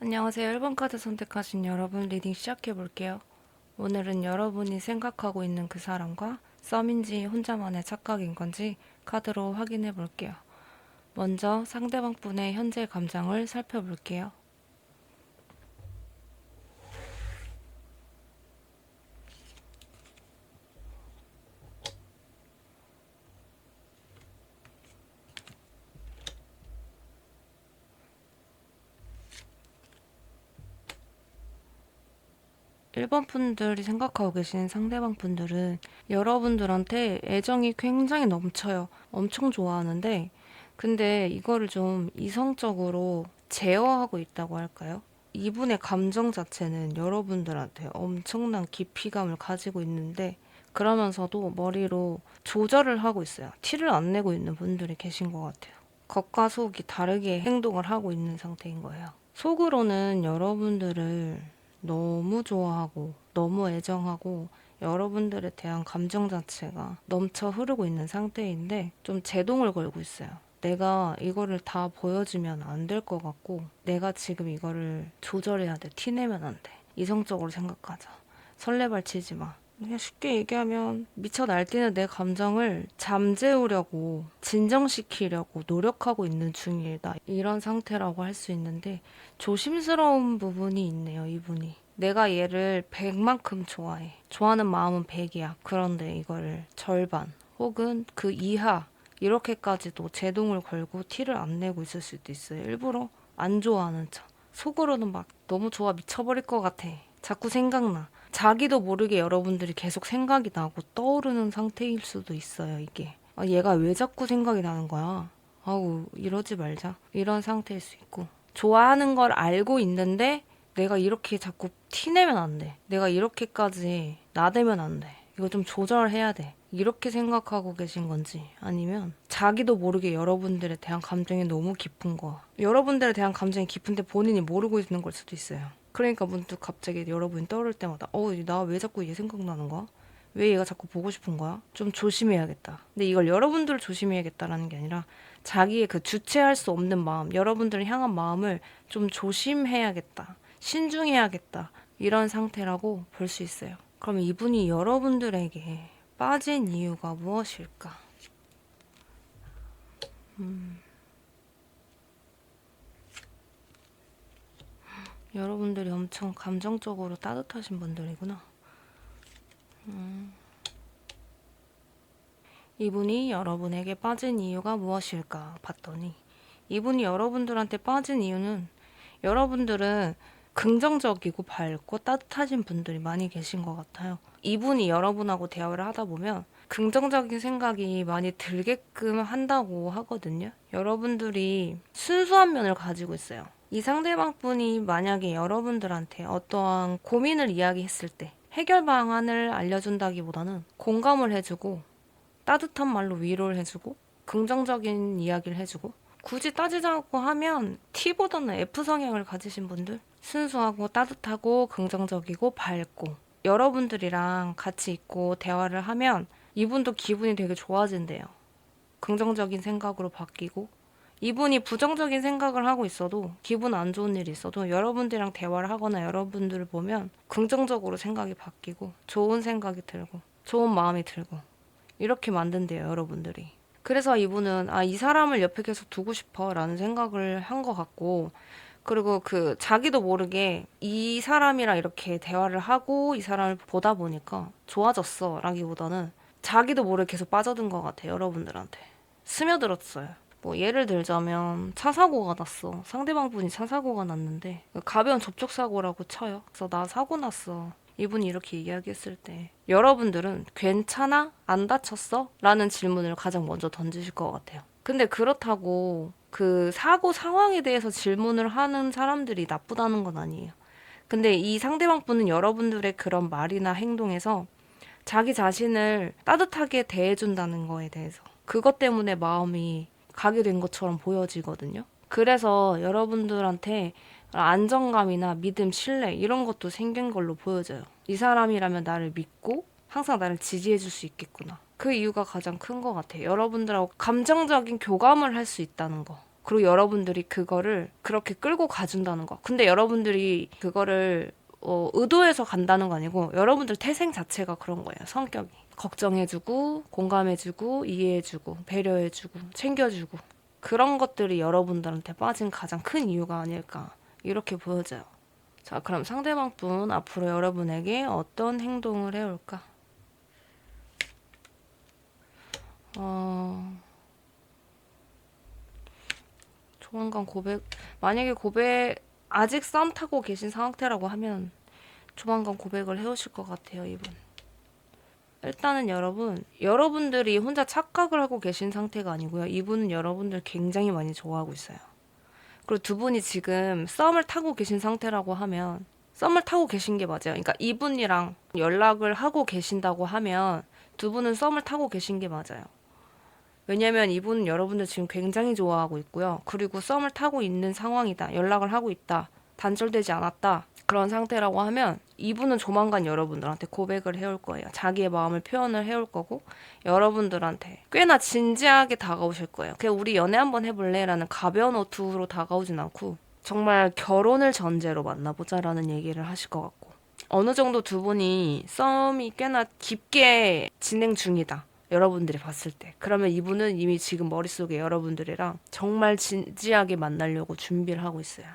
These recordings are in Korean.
안녕하세요. 1번 카드 선택하신 여러분 리딩 시작해 볼게요. 오늘은 여러분이 생각하고 있는 그 사람과 썸인지 혼자만의 착각인 건지 카드로 확인해 볼게요. 먼저 상대방 분의 현재 감정을 살펴볼게요. 1번 분들이 생각하고 계신 상대방 분들은 여러분들한테 애정이 굉장히 넘쳐요. 엄청 좋아하는데, 근데 이거를 좀 이성적으로 제어하고 있다고 할까요? 이분의 감정 자체는 여러분들한테 엄청난 깊이감을 가지고 있는데, 그러면서도 머리로 조절을 하고 있어요. 티를 안 내고 있는 분들이 계신 것 같아요. 겉과 속이 다르게 행동을 하고 있는 상태인 거예요. 속으로는 여러분들을 너무 좋아하고 너무 애정하고 여러분들에 대한 감정 자체가 넘쳐 흐르고 있는 상태인데 좀 제동을 걸고 있어요. 내가 이거를 다 보여주면 안 될 것 같고 내가 지금 이거를 조절해야 돼. 티내면 안 돼. 이성적으로 생각하자. 설레발치지 마. 그냥 쉽게 얘기하면 미쳐 날뛰는 내 감정을 잠재우려고 진정시키려고 노력하고 있는 중이다. 이런 상태라고 할 수 있는데 조심스러운 부분이 있네요, 이분이. 내가 얘를 100만큼 좋아해. 좋아하는 마음은 100이야. 그런데 이거를 절반 혹은 그 이하 이렇게까지도 제동을 걸고 티를 안 내고 있을 수도 있어요. 일부러 안 좋아하는 척. 속으로는 막 너무 좋아 미쳐버릴 것 같아. 자꾸 생각나. 자기도 모르게 여러분들이 계속 생각이 나고 떠오르는 상태일 수도 있어요, 이게. 아, 얘가 왜 자꾸 생각이 나는 거야? 아우, 이러지 말자. 이런 상태일 수 있고. 좋아하는 걸 알고 있는데 내가 이렇게 자꾸 티내면 안 돼. 내가 이렇게까지 나대면 안 돼. 이거 좀 조절해야 돼. 이렇게 생각하고 계신 건지 아니면 자기도 모르게 여러분들에 대한 감정이 너무 깊은 거. 여러분들에 대한 감정이 깊은데 본인이 모르고 있는 걸 수도 있어요. 그러니까 문득 갑자기 여러분이 떠오를 때마다 나 왜 자꾸 얘 생각나는 거야? 왜 얘가 자꾸 보고 싶은 거야? 좀 조심해야겠다. 근데 이걸 여러분들을 조심해야겠다라는 게 아니라 자기의 그 주체할 수 없는 마음, 여러분들을 향한 마음을 좀 조심해야겠다. 신중해야겠다. 이런 상태라고 볼 수 있어요. 그럼 이분이 여러분들에게 빠진 이유가 무엇일까? 여러분들이 엄청 감정적으로 따뜻하신 분들이구나. 이분이 여러분에게 빠진 이유가 무엇일까 봤더니 이분이 여러분들한테 빠진 이유는 여러분들은 긍정적이고 밝고 따뜻하신 분들이 많이 계신 것 같아요. 이분이 여러분하고 대화를 하다 보면 긍정적인 생각이 많이 들게끔 한다고 하거든요. 여러분들이 순수한 면을 가지고 있어요. 이 상대방 분이 만약에 여러분들한테 어떠한 고민을 이야기했을 때 해결 방안을 알려준다기보다는 공감을 해주고 따뜻한 말로 위로를 해주고 긍정적인 이야기를 해주고 굳이 따지자고 하면 T보다는 F 성향을 가지신 분들 순수하고 따뜻하고 긍정적이고 밝고 여러분들이랑 같이 있고 대화를 하면 이분도 기분이 되게 좋아진대요. 긍정적인 생각으로 바뀌고 이분이 부정적인 생각을 하고 있어도 기분 안 좋은 일이 있어도 여러분들이랑 대화를 하거나 여러분들을 보면 긍정적으로 생각이 바뀌고 좋은 생각이 들고 좋은 마음이 들고 이렇게 만든대요, 여러분들이. 그래서 이분은 이 사람을 옆에 계속 두고 싶어라는 생각을 한 것 같고 그리고 그 자기도 모르게 이 사람이랑 이렇게 대화를 하고 이 사람을 보다 보니까 좋아졌어라기보다는 자기도 모르게 계속 빠져든 것 같아요, 여러분들한테. 스며들었어요. 뭐 예를 들자면 차 사고가 났어. 상대방 분이 차 사고가 났는데 가벼운 접촉 사고라고 쳐요. 그래서 나 사고 났어. 이분이 이렇게 이야기했을 때 여러분들은 괜찮아? 안 다쳤어? 라는 질문을 가장 먼저 던지실 것 같아요. 근데 그렇다고 그 사고 상황에 대해서 질문을 하는 사람들이 나쁘다는 건 아니에요. 근데 이 상대방 분은 여러분들의 그런 말이나 행동에서 자기 자신을 따뜻하게 대해준다는 거에 대해서 그것 때문에 마음이 가게 된 것처럼 보여지거든요. 그래서 여러분들한테 안정감이나 믿음, 신뢰 이런 것도 생긴 걸로 보여져요. 이 사람이라면 나를 믿고 항상 나를 지지해 줄 수 있겠구나. 그 이유가 가장 큰 것 같아요. 여러분들하고 감정적인 교감을 할 수 있다는 거. 그리고 여러분들이 그거를 그렇게 끌고 가준다는 거. 근데 여러분들이 그거를 의도해서 간다는 거 아니고 여러분들 태생 자체가 그런 거예요. 성격이. 걱정해주고 공감해주고 이해해주고 배려해주고 챙겨주고 그런 것들이 여러분들한테 빠진 가장 큰 이유가 아닐까 이렇게 보여져요. 자, 그럼 상대방 분 앞으로 여러분에게 어떤 행동을 해올까? 조만간 만약에 아직 썸 타고 계신 상태라고 하면 조만간 고백을 해오실 것 같아요, 이분. 일단은 여러분들이 혼자 착각을 하고 계신 상태가 아니고요. 이분은 여러분들 굉장히 많이 좋아하고 있어요. 그리고 두 분이 지금 썸을 타고 계신 상태라고 하면 썸을 타고 계신 게 맞아요. 그러니까 이분이랑 연락을 하고 계신다고 하면 두 분은 썸을 타고 계신 게 맞아요. 왜냐면 이분은 여러분들 지금 굉장히 좋아하고 있고요. 그리고 썸을 타고 있는 상황이다. 연락을 하고 있다. 단절되지 않았다. 그런 상태라고 하면 이분은 조만간 여러분들한테 고백을 해올 거예요. 자기의 마음을 표현을 해올 거고 여러분들한테 꽤나 진지하게 다가오실 거예요. 그냥 우리 연애 한번 해볼래? 라는 가벼운 어투로 다가오진 않고 정말 결혼을 전제로 만나보자라는 얘기를 하실 것 같고 어느 정도 두 분이 썸이 꽤나 깊게 진행 중이다. 여러분들이 봤을 때. 그러면 이분은 이미 지금 머릿속에 여러분들이랑 정말 진지하게 만나려고 준비를 하고 있어요.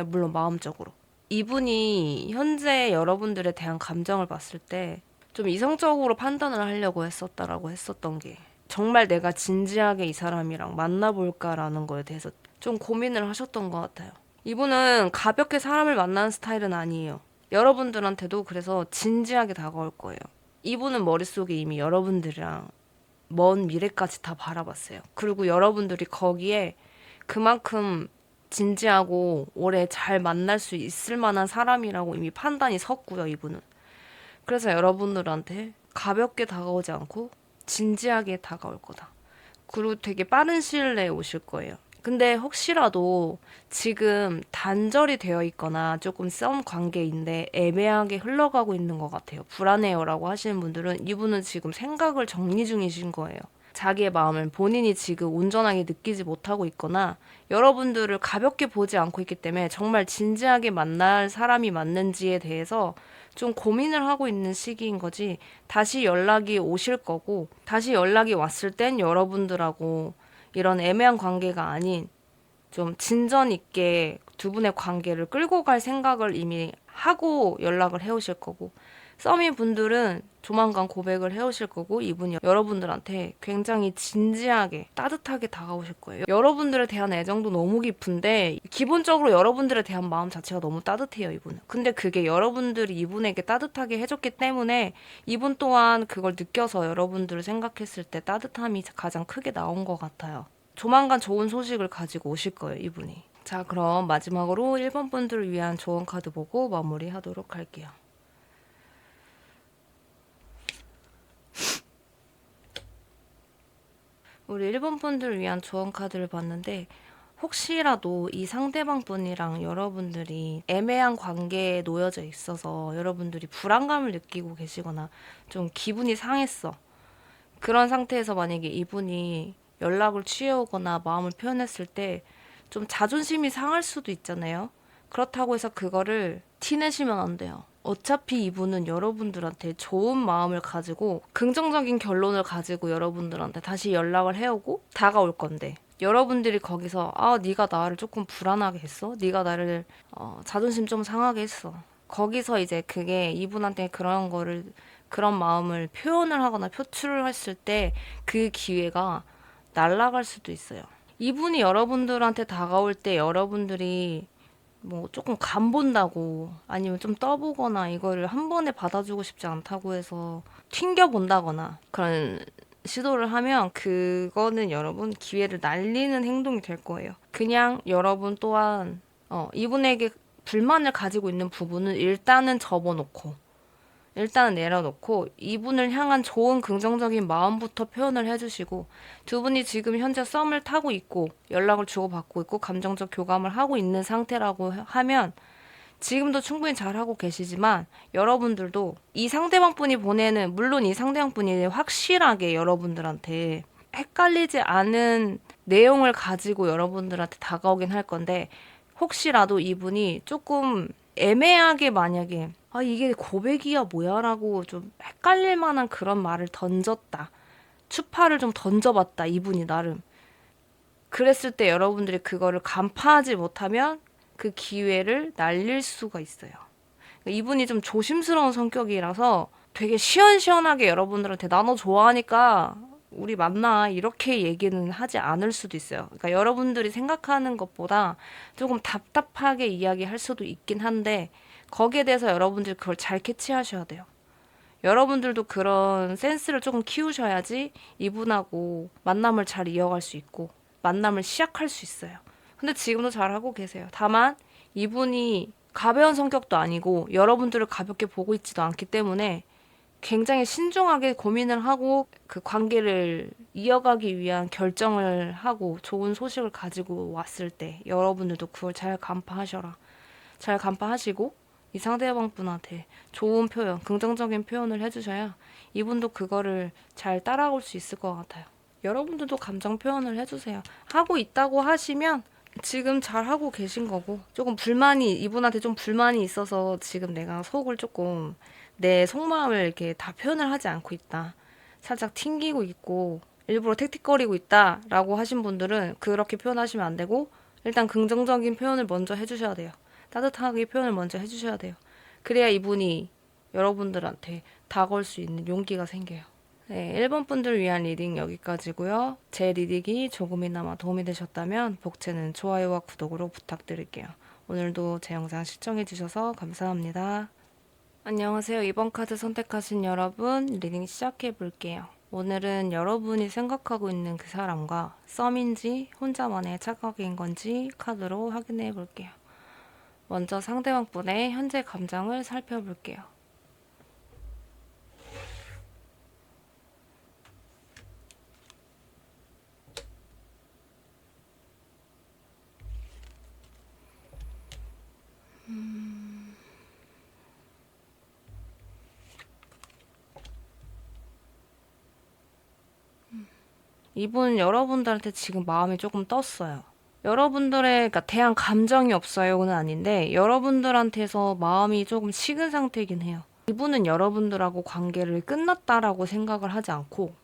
물론 마음적으로. 이분이 현재 여러분들에 대한 감정을 봤을 때 좀 이성적으로 판단을 하려고 했었던 게 정말 내가 진지하게 이 사람이랑 만나볼까라는 거에 대해서 좀 고민을 하셨던 것 같아요. 이분은 가볍게 사람을 만나는 스타일은 아니에요. 여러분들한테도 그래서 진지하게 다가올 거예요. 이분은 머릿속에 이미 여러분들이랑 먼 미래까지 다 바라봤어요. 그리고 여러분들이 거기에 그만큼 진지하고 오래 잘 만날 수 있을 만한 사람이라고 이미 판단이 섰고요, 이분은. 그래서 여러분들한테 가볍게 다가오지 않고 진지하게 다가올 거다. 그리고 되게 빠른 시일 내에 오실 거예요. 근데 혹시라도 지금 단절이 되어 있거나 조금 썸 관계인데 애매하게 흘러가고 있는 것 같아요. 불안해요라고 하시는 분들은 이분은 지금 생각을 정리 중이신 거예요. 자기의 마음을 본인이 지금 온전하게 느끼지 못하고 있거나 여러분들을 가볍게 보지 않고 있기 때문에 정말 진지하게 만날 사람이 맞는지에 대해서 좀 고민을 하고 있는 시기인 거지 다시 연락이 오실 거고 다시 연락이 왔을 땐 여러분들하고 이런 애매한 관계가 아닌 좀 진전 있게 두 분의 관계를 끌고 갈 생각을 이미 하고 연락을 해오실 거고 썸인 분들은 조만간 고백을 해오실 거고 이분이 여러분들한테 굉장히 진지하게 따뜻하게 다가오실 거예요. 여러분들에 대한 애정도 너무 깊은데 기본적으로 여러분들에 대한 마음 자체가 너무 따뜻해요, 이분은. 근데 그게 여러분들이 이분에게 따뜻하게 해줬기 때문에 이분 또한 그걸 느껴서 여러분들을 생각했을 때 따뜻함이 가장 크게 나온 것 같아요. 조만간 좋은 소식을 가지고 오실 거예요, 이분이. 자, 그럼 마지막으로 1번 분들을 위한 조언 카드 보고 마무리하도록 할게요. 우리 1번 분들을 위한 조언 카드를 봤는데 혹시라도 이 상대방 분이랑 여러분들이 애매한 관계에 놓여져 있어서 여러분들이 불안감을 느끼고 계시거나 좀 기분이 상했어. 그런 상태에서 만약에 이분이 연락을 취해오거나 마음을 표현했을 때 좀 자존심이 상할 수도 있잖아요. 그렇다고 해서 그거를 티내시면 안 돼요. 어차피 이분은 여러분들한테 좋은 마음을 가지고 긍정적인 결론을 가지고 여러분들한테 다시 연락을 해오고 다가올 건데 여러분들이 거기서 네가 나를 조금 불안하게 했어? 네가 나를 자존심 좀 상하게 했어. 거기서 이제 그게 이분한테 그런 마음을 표현을 하거나 표출을 했을 때 그 기회가 날아갈 수도 있어요. 이분이 여러분들한테 다가올 때 여러분들이 뭐 조금 간 본다고 아니면 좀 떠보거나 이거를 한 번에 받아주고 싶지 않다고 해서 튕겨 본다거나 그런 시도를 하면 그거는 여러분 기회를 날리는 행동이 될 거예요. 그냥 여러분 또한 이분에게 불만을 가지고 있는 부분은 일단은 내려놓고 이분을 향한 좋은 긍정적인 마음부터 표현을 해주시고 두 분이 지금 현재 썸을 타고 있고 연락을 주고받고 있고 감정적 교감을 하고 있는 상태라고 하면 지금도 충분히 잘하고 계시지만 여러분들도 이 상대방 분이 보내는 물론 이 상대방 분이 확실하게 여러분들한테 헷갈리지 않은 내용을 가지고 여러분들한테 다가오긴 할 건데 혹시라도 이분이 조금 애매하게 만약에 이게 고백이야 뭐야 라고 좀 헷갈릴 만한 그런 말을 던졌다. 추파를 좀 던져봤다. 이분이 나름. 그랬을 때 여러분들이 그거를 간파하지 못하면 그 기회를 날릴 수가 있어요. 이분이 좀 조심스러운 성격이라서 되게 시원시원하게 여러분들한테 나 너 좋아하니까 우리 만나 이렇게 얘기는 하지 않을 수도 있어요. 그러니까 여러분들이 생각하는 것보다 조금 답답하게 이야기할 수도 있긴 한데 거기에 대해서 여러분들이 그걸 잘 캐치하셔야 돼요. 여러분들도 그런 센스를 조금 키우셔야지 이분하고 만남을 잘 이어갈 수 있고 만남을 시작할 수 있어요. 근데 지금도 잘하고 계세요. 다만 이분이 가벼운 성격도 아니고 여러분들을 가볍게 보고 있지도 않기 때문에 굉장히 신중하게 고민을 하고 그 관계를 이어가기 위한 결정을 하고 좋은 소식을 가지고 왔을 때 여러분들도 그걸 잘 간파하셔라. 잘 간파하시고 이 상대방 분한테 좋은 표현, 긍정적인 표현을 해주셔야 이분도 그거를 잘 따라올 수 있을 것 같아요. 여러분들도 감정 표현을 해주세요. 하고 있다고 하시면 지금 잘 하고 계신 거고 조금 불만이 이분한테 좀 불만이 있어서 지금 내가 속을 조금 내 속마음을 이렇게 다 표현을 하지 않고 있다. 살짝 튕기고 있고 일부러 틱틱거리고 있다라고 하신 분들은 그렇게 표현하시면 안 되고 일단 긍정적인 표현을 먼저 해주셔야 돼요. 따뜻하게 표현을 먼저 해주셔야 돼요. 그래야 이분이 여러분들한테 다가올 수 있는 용기가 생겨요. 네, 1번 분들 위한 리딩 여기까지고요. 제 리딩이 조금이나마 도움이 되셨다면 복채는 좋아요와 구독으로 부탁드릴게요. 오늘도 제 영상 시청해주셔서 감사합니다. 안녕하세요. 이번 카드 선택하신 여러분, 리딩 시작해볼게요. 오늘은 여러분이 생각하고 있는 그 사람과 썸인지 혼자만의 착각인 건지 카드로 확인해 볼게요. 먼저 상대방 분의 현재 감정을 살펴볼게요. 이분 여러분들한테 지금 마음이 조금 떴어요. 여러분들의 그러니까 대한 감정이 없어요는 아닌데 여러분들한테서 마음이 조금 식은 상태이긴 해요. 이분은 여러분들하고 관계를 끝났다라고 생각을 하지 않고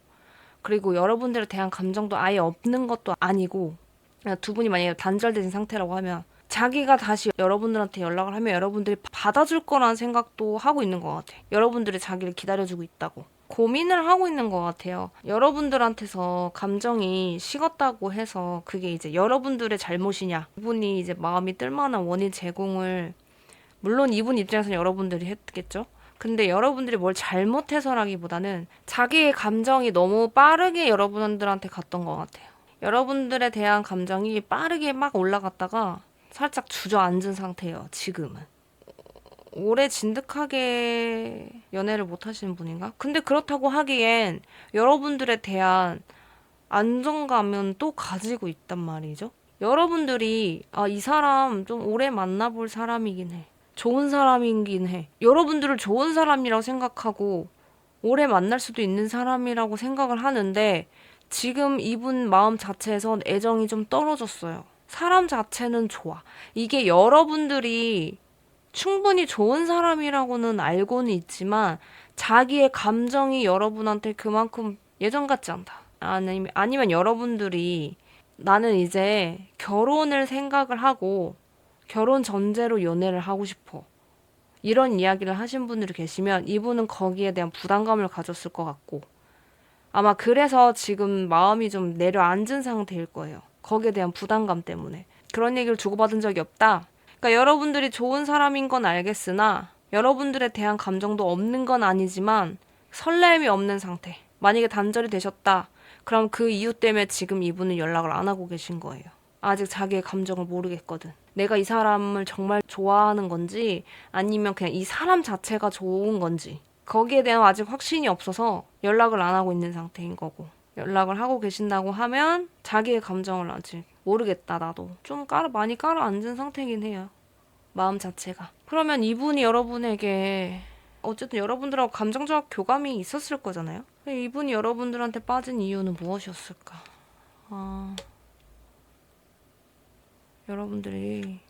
그리고 여러분들에 대한 감정도 아예 없는 것도 아니고 그냥 두 분이 만약에 단절된 상태라고 하면 자기가 다시 여러분들한테 연락을 하면 여러분들이 받아줄 거라는 생각도 하고 있는 것 같아. 여러분들이 자기를 기다려주고 있다고. 고민을 하고 있는 것 같아요. 여러분들한테서 감정이 식었다고 해서 그게 이제 여러분들의 잘못이냐. 이분이 이제 마음이 뜰만한 원인 제공을 물론 이분 입장에서는 여러분들이 했겠죠. 근데 여러분들이 뭘 잘못해서라기보다는 자기의 감정이 너무 빠르게 여러분들한테 갔던 것 같아요. 여러분들에 대한 감정이 빠르게 막 올라갔다가 살짝 주저앉은 상태예요, 지금은. 오래 진득하게 연애를 못 하시는 분인가? 근데 그렇다고 하기엔 여러분들에 대한 안정감은 또 가지고 있단 말이죠. 여러분들이 이 사람 좀 오래 만나볼 사람이긴 해. 좋은 사람이긴 해. 여러분들을 좋은 사람이라고 생각하고 오래 만날 수도 있는 사람이라고 생각을 하는데 지금 이분 마음 자체에선 애정이 좀 떨어졌어요. 사람 자체는 좋아. 이게 여러분들이 충분히 좋은 사람이라고는 알고는 있지만 자기의 감정이 여러분한테 그만큼 예전 같지 않다. 아니면 여러분들이 나는 이제 결혼을 생각을 하고 결혼 전제로 연애를 하고 싶어. 이런 이야기를 하신 분들이 계시면 이분은 거기에 대한 부담감을 가졌을 것 같고 아마 그래서 지금 마음이 좀 내려앉은 상태일 거예요. 거기에 대한 부담감 때문에. 그런 얘기를 주고받은 적이 없다. 그러니까 여러분들이 좋은 사람인 건 알겠으나 여러분들에 대한 감정도 없는 건 아니지만 설렘이 없는 상태. 만약에 단절이 되셨다. 그럼 그 이유 때문에 지금 이분은 연락을 안 하고 계신 거예요. 아직 자기의 감정을 모르겠거든. 내가 이 사람을 정말 좋아하는 건지 아니면 그냥 이 사람 자체가 좋은 건지 거기에 대한 아직 확신이 없어서 연락을 안 하고 있는 상태인 거고 연락을 하고 계신다고 하면 자기의 감정을 아직 모르겠다 나도 좀 많이 깔아앉은 상태이긴 해요. 마음 자체가. 그러면 이분이 여러분에게 어쨌든 여러분들하고 감정적 교감이 있었을 거잖아요. 이분이 여러분들한테 빠진 이유는 무엇이었을까? 여러분들이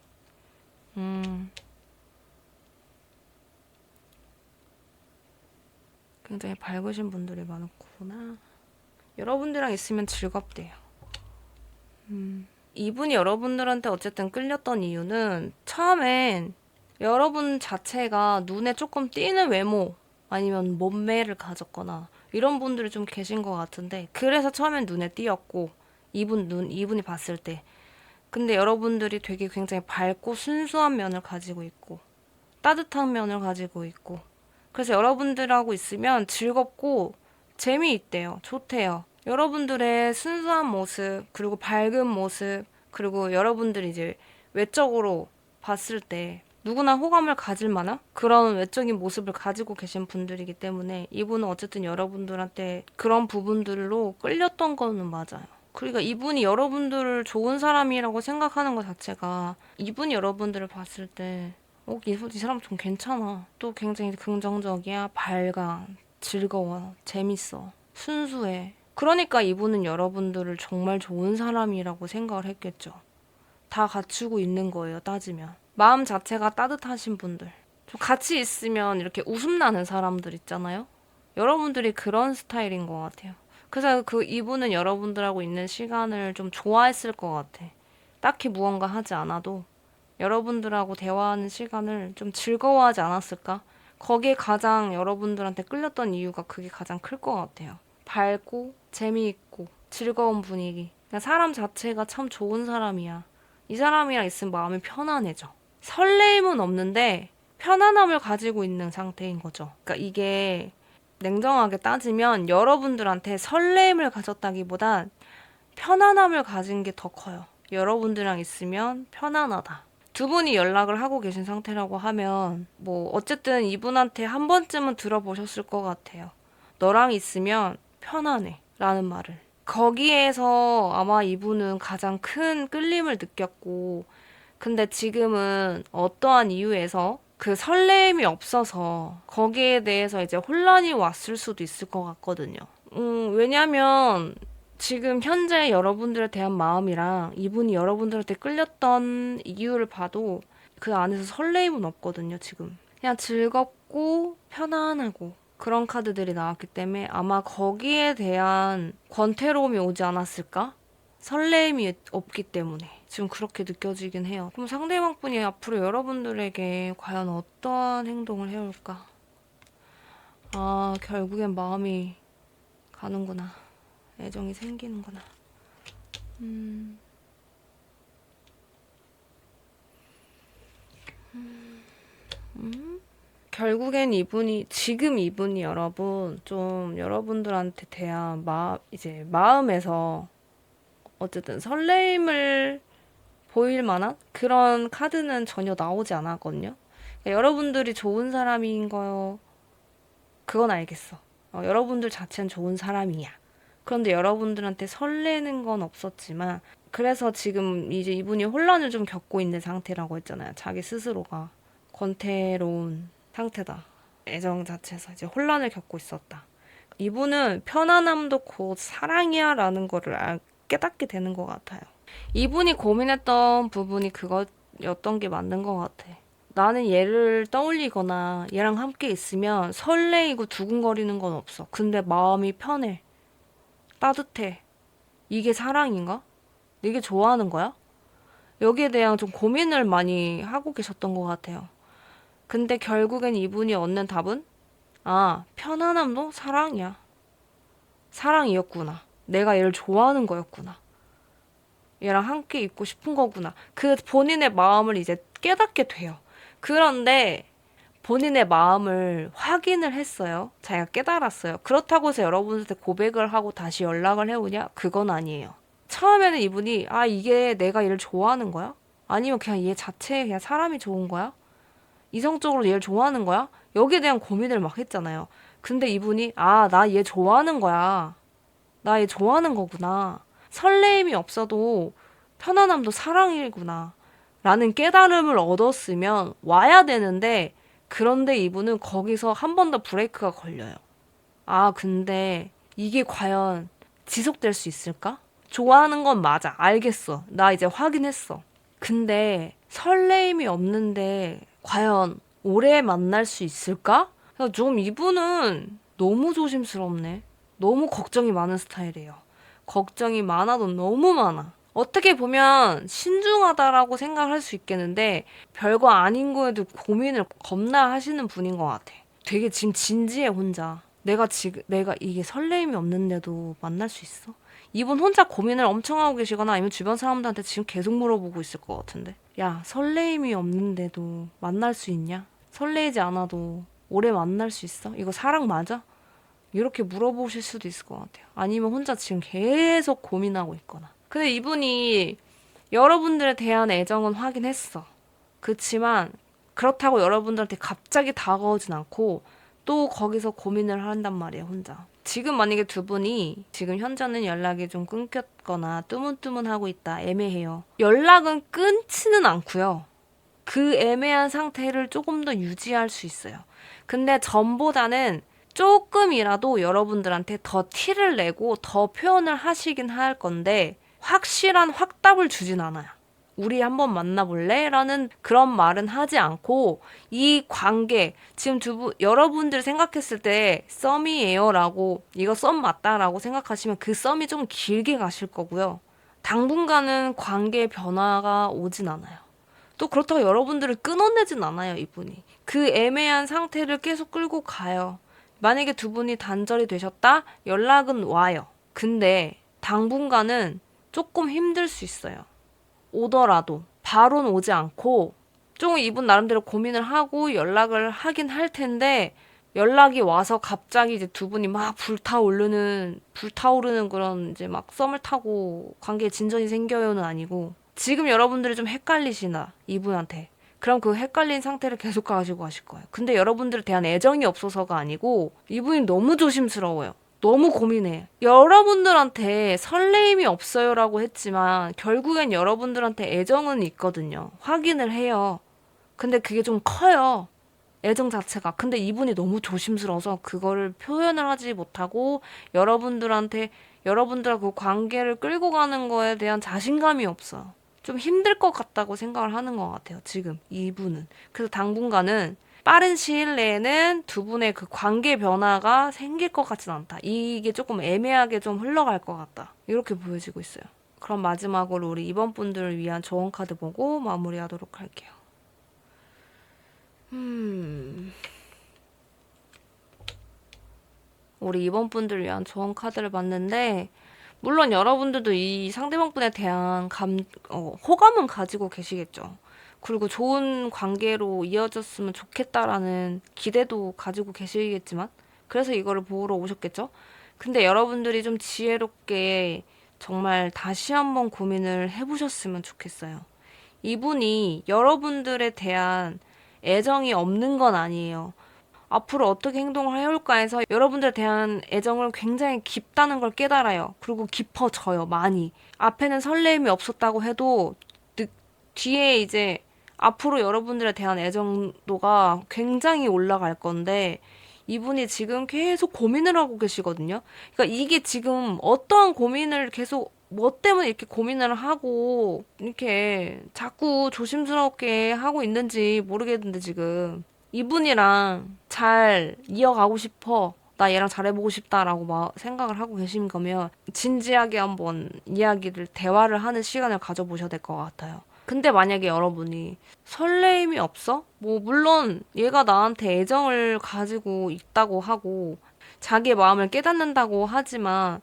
굉장히 밝으신 분들이 많구나. 여러분들이랑 있으면 즐겁대요. 이분이 여러분들한테 어쨌든 끌렸던 이유는 처음엔 여러분 자체가 눈에 조금 띄는 외모 아니면 몸매를 가졌거나 이런 분들이 좀 계신 것 같은데 그래서 처음엔 눈에 띄었고 이분이 봤을 때 근데 여러분들이 되게 굉장히 밝고 순수한 면을 가지고 있고 따뜻한 면을 가지고 있고 그래서 여러분들하고 있으면 즐겁고 재미있대요. 좋대요. 여러분들의 순수한 모습, 그리고 밝은 모습, 그리고 여러분들이 이제 외적으로 봤을 때 누구나 호감을 가질 만한 그런 외적인 모습을 가지고 계신 분들이기 때문에 이분은 어쨌든 여러분들한테 그런 부분들로 끌렸던 거는 맞아요. 그러니까 이분이 여러분들을 좋은 사람이라고 생각하는 것 자체가 이분이 여러분들을 봤을 때 이 사람 좀 괜찮아. 또 굉장히 긍정적이야. 밝아. 즐거워. 재밌어. 순수해. 그러니까 이분은 여러분들을 정말 좋은 사람이라고 생각을 했겠죠. 다 갖추고 있는 거예요, 따지면. 마음 자체가 따뜻하신 분들. 좀 같이 있으면 이렇게 웃음 나는 사람들 있잖아요? 여러분들이 그런 스타일인 것 같아요. 그래서 이분은 여러분들하고 있는 시간을 좀 좋아했을 것 같아. 딱히 무언가 하지 않아도 여러분들하고 대화하는 시간을 좀 즐거워하지 않았을까? 거기에 가장 여러분들한테 끌렸던 이유가 그게 가장 클 것 같아요. 밝고 재미있고 즐거운 분위기. 그냥 사람 자체가 참 좋은 사람이야. 이 사람이랑 있으면 마음이 편안해져. 설레임은 없는데 편안함을 가지고 있는 상태인 거죠. 그러니까 이게 냉정하게 따지면 여러분들한테 설레임을 가졌다기보단 편안함을 가진 게 더 커요. 여러분들이랑 있으면 편안하다. 두 분이 연락을 하고 계신 상태라고 하면 뭐 어쨌든 이분한테 한 번쯤은 들어보셨을 것 같아요. 너랑 있으면 편안해 라는 말을. 거기에서 아마 이분은 가장 큰 끌림을 느꼈고 근데 지금은 어떠한 이유에서 그 설렘이 없어서 거기에 대해서 이제 혼란이 왔을 수도 있을 것 같거든요. 왜냐면 지금 현재 여러분들에 대한 마음이랑 이분이 여러분들한테 끌렸던 이유를 봐도 그 안에서 설레임은 없거든요, 지금. 그냥 즐겁고 편안하고 그런 카드들이 나왔기 때문에 아마 거기에 대한 권태로움이 오지 않았을까? 설레임이 없기 때문에 지금 그렇게 느껴지긴 해요. 그럼 상대방 분이 앞으로 여러분들에게 과연 어떠한 행동을 해올까? 아, 결국엔 마음이 가는구나. 애정이 생기는구나. 음, 결국엔 지금 이분이 여러분, 좀 여러분들한테 대한 이제 마음에서 어쨌든 설레임을 보일 만한 그런 카드는 전혀 나오지 않았거든요. 그러니까 여러분들이 좋은 사람인 거요. 그건 알겠어. 여러분들 자체는 좋은 사람이야. 그런데 여러분들한테 설레는 건 없었지만, 그래서 지금 이제 이분이 혼란을 좀 겪고 있는 상태라고 했잖아요. 자기 스스로가. 권태로운 상태다. 애정 자체에서 이제 혼란을 겪고 있었다. 이분은 편안함도 곧 사랑이야 라는 거를 깨닫게 되는 것 같아요. 이분이 고민했던 부분이 그거였던 게 맞는 것 같아. 나는 얘를 떠올리거나 얘랑 함께 있으면 설레이고 두근거리는 건 없어. 근데 마음이 편해. 따뜻해. 이게 사랑인가? 이게 좋아하는 거야? 여기에 대한 좀 고민을 많이 하고 계셨던 것 같아요. 근데 결국엔 이분이 얻는 답은 편안함도 사랑이야. 사랑이었구나. 내가 얘를 좋아하는 거였구나. 얘랑 함께 있고 싶은 거구나. 그 본인의 마음을 이제 깨닫게 돼요. 그런데 본인의 마음을 확인을 했어요. 자기가 깨달았어요. 그렇다고 해서 여러분한테 고백을 하고 다시 연락을 해오냐? 그건 아니에요. 처음에는 이분이 이게 내가 얘를 좋아하는 거야? 아니면 그냥 얘 자체에 그냥 사람이 좋은 거야? 이성적으로 얘를 좋아하는 거야? 여기에 대한 고민을 막 했잖아요. 근데 이분이 나 얘 좋아하는 거야. 나 얘 좋아하는 거구나. 설레임이 없어도 편안함도 사랑이구나. 라는 깨달음을 얻었으면 와야 되는데 그런데 이분은 거기서 한 번 더 브레이크가 걸려요. 근데 이게 과연 지속될 수 있을까? 좋아하는 건 맞아. 알겠어. 나 이제 확인했어. 근데 설레임이 없는데 과연 오래 만날 수 있을까? 좀 이분은 너무 조심스럽네. 너무 걱정이 많은 스타일이에요. 걱정이 많아도 너무 많아. 어떻게 보면 신중하다라고 생각할 수 있겠는데 별거 아닌 거에도 고민을 겁나 하시는 분인 것 같아. 되게 지금 진지해 혼자. 내가 이게 설레임이 없는데도 만날 수 있어? 이분 혼자 고민을 엄청 하고 계시거나 아니면 주변 사람들한테 지금 계속 물어보고 있을 것 같은데. 야, 설레임이 없는데도 만날 수 있냐? 설레이지 않아도 오래 만날 수 있어? 이거 사랑 맞아? 이렇게 물어보실 수도 있을 것 같아요. 아니면 혼자 지금 계속 고민하고 있거나. 근데 이분이 여러분들에 대한 애정은 확인했어. 그렇지만 그렇다고 여러분들한테 갑자기 다가오진 않고 또 거기서 고민을 한단 말이에요, 혼자. 지금 만약에 두 분이 지금 현재는 연락이 좀 끊겼거나 뜨문뜨문하고 있다, 애매해요. 연락은 끊지는 않고요. 그 애매한 상태를 조금 더 유지할 수 있어요. 근데 전보다는 조금이라도 여러분들한테 더 티를 내고 더 표현을 하시긴 할 건데 확실한 확답을 주진 않아요. 우리 한번 만나볼래? 라는 그런 말은 하지 않고 이 관계 지금 여러분들 생각했을 때 썸이에요 라고 이거 썸 맞다라고 생각하시면 그 썸이 좀 길게 가실 거고요. 당분간은 관계 변화가 오진 않아요. 또 그렇다고 여러분들을 끊어내진 않아요, 이분이. 그 애매한 상태를 계속 끌고 가요. 만약에 두 분이 단절이 되셨다? 연락은 와요. 근데 당분간은 조금 힘들 수 있어요. 오더라도 바로는 오지 않고 조금 이분 나름대로 고민을 하고 연락을 하긴 할 텐데 연락이 와서 갑자기 이제 두 분이 막 불타오르는 그런 이제 막 썸을 타고 관계에 진전이 생겨요는 아니고 지금 여러분들이 좀 헷갈리시나 이분한테 그럼 그 헷갈린 상태를 계속 가지고 가실 거예요. 근데 여러분들에 대한 애정이 없어서가 아니고 이분이 너무 조심스러워요. 너무 고민해. 여러분들한테 설레임이 없어요라고 했지만 결국엔 여러분들한테 애정은 있거든요. 확인을 해요. 근데 그게 좀 커요. 애정 자체가. 근데 이분이 너무 조심스러워서 그거를 표현을 하지 못하고 여러분들과 그 관계를 끌고 가는 거에 대한 자신감이 없어요. 좀 힘들 것 같다고 생각을 하는 것 같아요. 지금 이분은. 그래서 당분간은 빠른 시일 내에는 두 분의 그 관계 변화가 생길 것 같진 않다. 이게 조금 애매하게 좀 흘러갈 것 같다. 이렇게 보여지고 있어요. 그럼 마지막으로 우리 이번 분들을 위한 조언 카드 보고 마무리하도록 할게요. 우리 이번 분들을 위한 조언 카드를 봤는데 물론 여러분들도 이 상대방 분에 대한 호감은 가지고 계시겠죠. 그리고 좋은 관계로 이어졌으면 좋겠다라는 기대도 가지고 계시겠지만 그래서 이거를 보러 오셨겠죠. 근데 여러분들이 좀 지혜롭게 정말 다시 한번 고민을 해보셨으면 좋겠어요. 이분이 여러분들에 대한 애정이 없는 건 아니에요. 앞으로 어떻게 행동을 해올까 해서 여러분들에 대한 애정을 굉장히 깊다는 걸 깨달아요. 그리고 깊어져요, 많이. 앞에는 설레임이 없었다고 해도 뒤에 이제 앞으로 여러분들에 대한 애정도가 굉장히 올라갈 건데 이분이 지금 계속 고민을 하고 계시거든요. 그러니까 이게 지금 어떠한 고민을 계속 뭐 때문에 이렇게 고민을 하고 이렇게 자꾸 조심스럽게 하고 있는지 모르겠는데 지금 이분이랑 잘 이어가고 싶어. 나 얘랑 잘해보고 싶다라고 막 생각을 하고 계신 거면 진지하게 한번 대화를 하는 시간을 가져보셔야 될 것 같아요. 근데 만약에 여러분이 설레임이 없어? 뭐, 물론 얘가 나한테 애정을 가지고 있다고 하고 자기의 마음을 깨닫는다고 하지만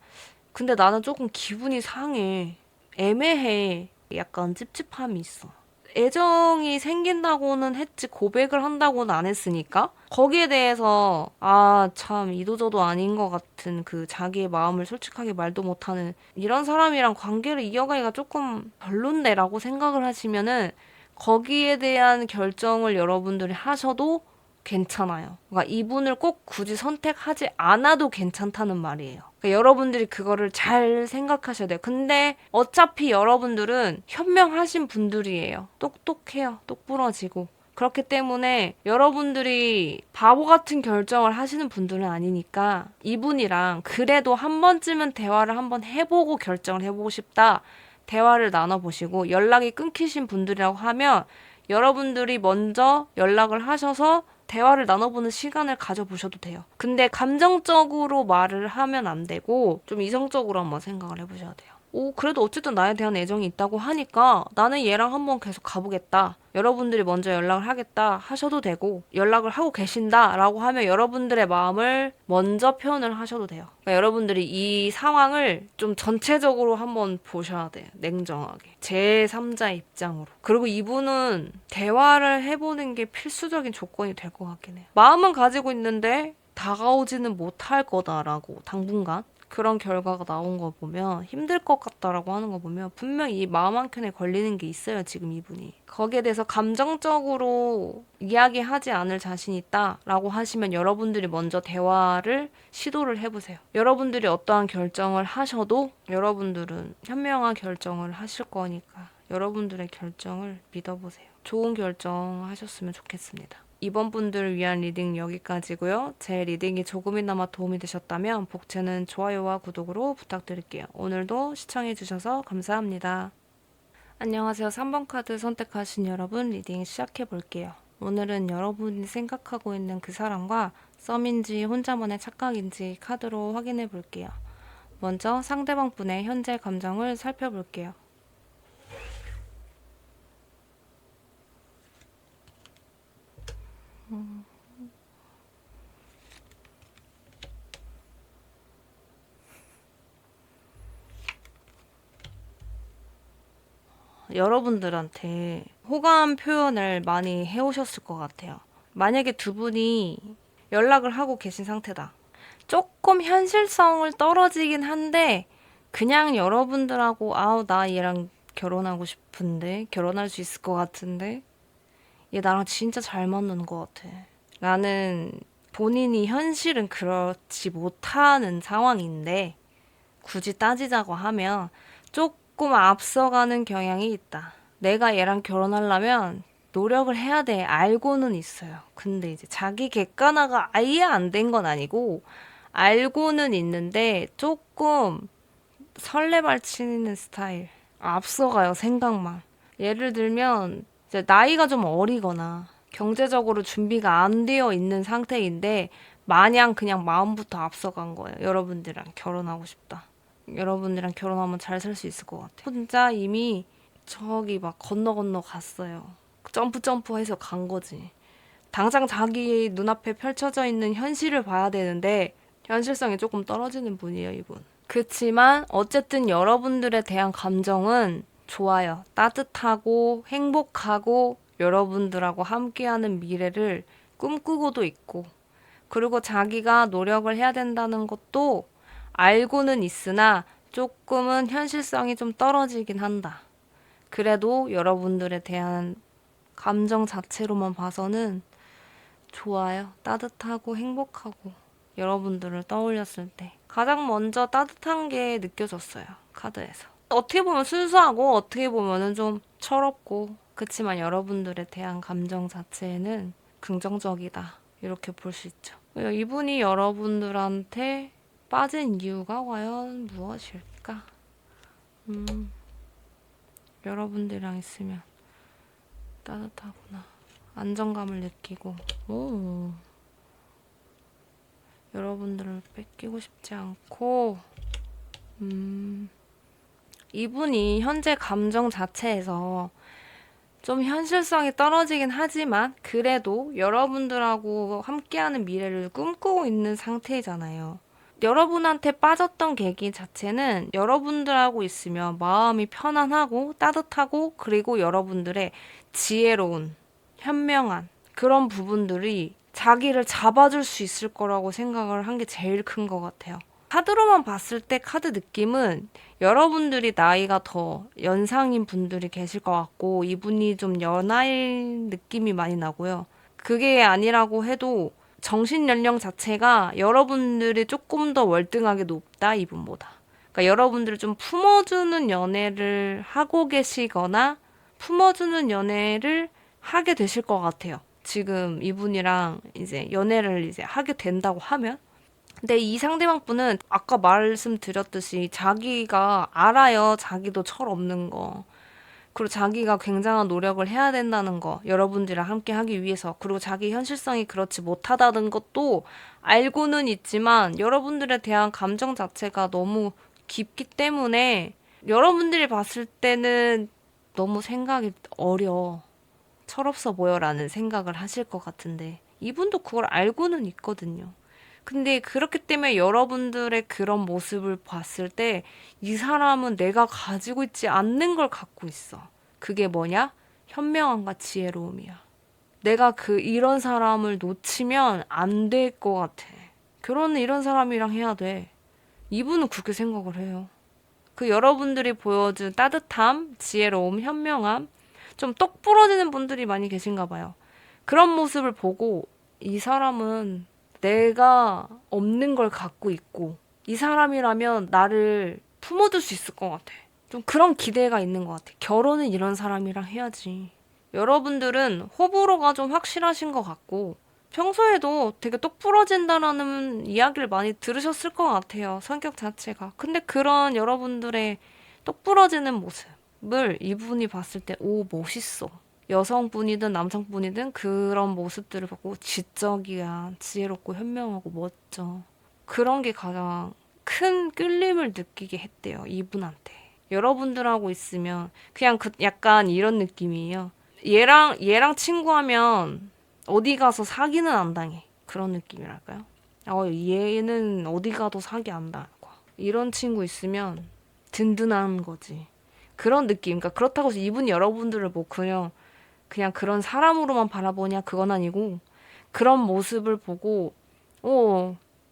근데 나는 조금 기분이 상해. 애매해. 약간 찝찝함이 있어. 애정이 생긴다고는 했지 고백을 한다고는 안 했으니까 거기에 대해서 참 이도저도 아닌 것 같은 그 자기의 마음을 솔직하게 말도 못하는 이런 사람이랑 관계를 이어가기가 조금 별론데라고 생각을 하시면은 거기에 대한 결정을 여러분들이 하셔도 괜찮아요. 그러니까 이분을 꼭 굳이 선택하지 않아도 괜찮다는 말이에요. 그러니까 여러분들이 그거를 잘 생각하셔야 돼요. 근데 어차피 여러분들은 현명하신 분들이에요. 똑똑해요. 똑부러지고. 그렇기 때문에 여러분들이 바보 같은 결정을 하시는 분들은 아니니까 이분이랑 그래도 한 번쯤은 대화를 한번 해보고 결정을 해보고 싶다. 대화를 나눠보시고 연락이 끊기신 분들이라고 하면 여러분들이 먼저 연락을 하셔서 대화를 나눠보는 시간을 가져보셔도 돼요. 근데 감정적으로 말을 하면 안 되고 좀 이성적으로 한번 생각을 해보셔야 돼요. 오, 그래도 어쨌든 나에 대한 애정이 있다고 하니까 나는 얘랑 한번 계속 가보겠다. 여러분들이 먼저 연락을 하겠다 하셔도 되고, 연락을 하고 계신다 라고 하면 여러분들의 마음을 먼저 표현을 하셔도 돼요. 그러니까 여러분들이 이 상황을 좀 전체적으로 한번 보셔야 돼요. 냉정하게. 제3자 입장으로. 그리고 이분은 대화를 해보는 게 필수적인 조건이 될 것 같긴 해요. 마음은 가지고 있는데 다가오지는 못할 거다라고, 당분간. 그런 결과가 나온 거 보면, 힘들 것 같다라고 하는 거 보면 분명히 이 마음 한켠에 걸리는 게 있어요, 지금 이분이. 거기에 대해서 감정적으로 이야기하지 않을 자신 있다라고 하시면 여러분들이 먼저 대화를 시도를 해보세요. 여러분들이 어떠한 결정을 하셔도 여러분들은 현명한 결정을 하실 거니까 여러분들의 결정을 믿어보세요. 좋은 결정 하셨으면 좋겠습니다. 이번 분들을 위한 리딩 여기까지고요. 제 리딩이 조금이나마 도움이 되셨다면 복채는 좋아요와 구독으로 부탁드릴게요. 오늘도 시청해주셔서 감사합니다. 안녕하세요. 3번 카드 선택하신 여러분, 리딩 시작해볼게요. 오늘은 여러분이 생각하고 있는 그 사람과 썸인지 혼자만의 착각인지 카드로 확인해볼게요. 먼저 상대방 분의 현재 감정을 살펴볼게요. 여러분들한테 호감 표현을 많이 해오셨을 것 같아요. 만약에 두 분이 연락을 하고 계신 상태다. 조금 현실성을 떨어지긴 한데 그냥 여러분들하고 아우 나 얘랑 결혼하고 싶은데, 결혼할 수 있을 것 같은데, 얘 나랑 진짜 잘 맞는 것 같아 라는, 본인이 현실은 그렇지 못하는 상황인데 굳이 따지자고 하면 조금 앞서가는 경향이 있다. 내가 얘랑 결혼하려면 노력을 해야 돼. 알고는 있어요. 근데 이제 자기 객관화가 아예 안 된 건 아니고 알고는 있는데 조금 설레발치는 스타일. 앞서가요, 생각만. 예를 들면 이제 나이가 좀 어리거나 경제적으로 준비가 안 되어 있는 상태인데 마냥 그냥 마음부터 앞서간 거예요. 여러분들이랑 결혼하고 싶다. 여러분들이랑 결혼하면 잘 살 수 있을 것 같아요. 혼자 이미 저기 막 건너 갔어요. 점프 해서 간 거지. 당장 자기 눈앞에 펼쳐져 있는 현실을 봐야 되는데 현실성이 조금 떨어지는 분이에요, 이분. 그치만 어쨌든 여러분들에 대한 감정은 좋아요. 따뜻하고 행복하고 여러분들하고 함께하는 미래를 꿈꾸고도 있고, 그리고 자기가 노력을 해야 된다는 것도 알고는 있으나 조금은 현실성이 좀 떨어지긴 한다. 그래도 여러분들에 대한 감정 자체로만 봐서는 좋아요. 따뜻하고 행복하고 여러분들을 떠올렸을 때 가장 먼저 따뜻한 게 느껴졌어요. 카드에서. 어떻게 보면 순수하고 어떻게 보면은 좀 철없고, 그치만 여러분들에 대한 감정 자체는 긍정적이다. 이렇게 볼 수 있죠. 이분이 여러분들한테 빠진 이유가 과연 무엇일까? 여러분들이랑 있으면 따뜻하구나. 안정감을 느끼고, 오. 여러분들을 뺏기고 싶지 않고, 이분이 현재 감정 자체에서 좀 현실성이 떨어지긴 하지만 그래도 여러분들하고 함께하는 미래를 꿈꾸고 있는 상태잖아요. 여러분한테 빠졌던 계기 자체는 여러분들하고 있으면 마음이 편안하고 따뜻하고, 그리고 여러분들의 지혜로운, 현명한 그런 부분들이 자기를 잡아줄 수 있을 거라고 생각을 한 게 제일 큰 것 같아요. 카드로만 봤을 때 카드 느낌은 여러분들이 나이가 더 연상인 분들이 계실 것 같고, 이분이 좀 연하일 느낌이 많이 나고요. 그게 아니라고 해도 정신 연령 자체가 여러분들이 조금 더 월등하게 높다, 이분보다. 그러니까 여러분들을 좀 품어주는 연애를 하고 계시거나 품어주는 연애를 하게 되실 것 같아요. 지금 이분이랑 이제 연애를 이제 하게 된다고 하면 근데 이 상대방 분은 아까 말씀드렸듯이 자기가 알아요. 자기도 철 없는 거. 그리고 자기가 굉장한 노력을 해야 된다는 거. 여러분들이랑 함께 하기 위해서. 그리고 자기 현실성이 그렇지 못하다는 것도 알고는 있지만 여러분들에 대한 감정 자체가 너무 깊기 때문에 여러분들이 봤을 때는 너무 생각이 어려. 철없어 보여라는 생각을 하실 것 같은데 이분도 그걸 알고는 있거든요. 근데 그렇기 때문에 여러분들의 그런 모습을 봤을 때 이 사람은 내가 가지고 있지 않는 걸 갖고 있어. 그게 뭐냐? 현명함과 지혜로움이야. 내가 이런 사람을 놓치면 안 될 것 같아. 결혼은 이런 사람이랑 해야 돼. 이분은 그렇게 생각을 해요. 그 여러분들이 보여준 따뜻함, 지혜로움, 현명함, 좀 똑 부러지는 분들이 많이 계신가 봐요. 그런 모습을 보고 이 사람은 내가 없는 걸 갖고 있고 이 사람이라면 나를 품어줄 수 있을 것 같아. 좀 그런 기대가 있는 것 같아. 결혼은 이런 사람이랑 해야지. 여러분들은 호불호가 좀 확실하신 것 같고 평소에도 되게 똑부러진다라는 이야기를 많이 들으셨을 것 같아요. 성격 자체가. 근데 그런 여러분들의 똑부러지는 모습을 이분이 봤을 때, 오, 멋있어. 여성분이든 남성분이든 그런 모습들을 보고 지적이야. 지혜롭고 현명하고 멋져. 그런 게 가장 큰 끌림을 느끼게 했대요. 이분한테. 여러분들하고 있으면 그냥 약간 이런 느낌이에요. 얘랑 친구하면 어디 가서 사기는 안 당해. 그런 느낌이랄까요? 얘는 어디 가도 사기 안 당하고. 이런 친구 있으면 든든한 거지. 그런 느낌. 그러니까 그렇다고 해서 이분이 여러분들을 뭐 그냥 그런 사람으로만 바라보냐 그건 아니고 그런 모습을 보고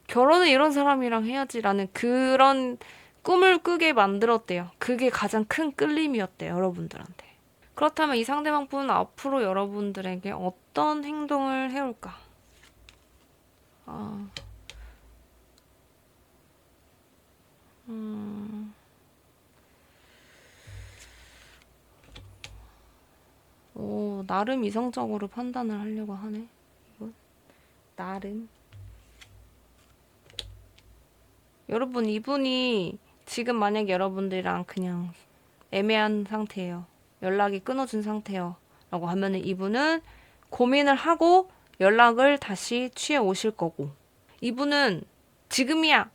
결혼은 이런 사람이랑 해야지라는 그런 꿈을 꾸게 만들었대요. 그게 가장 큰 끌림이었대요, 여러분들한테. 그렇다면 이 상대방 분은 앞으로 여러분들에게 어떤 행동을 해올까? 아, 나름 이성적으로 판단을 하려고 하네. 이건 나름. 여러분, 이분이 지금 만약 여러분들이랑 그냥 애매한 상태예요. 연락이 끊어진 상태요. 라고 하면은 이분은 고민을 하고 연락을 다시 취해 오실 거고. 이분은 지금이야!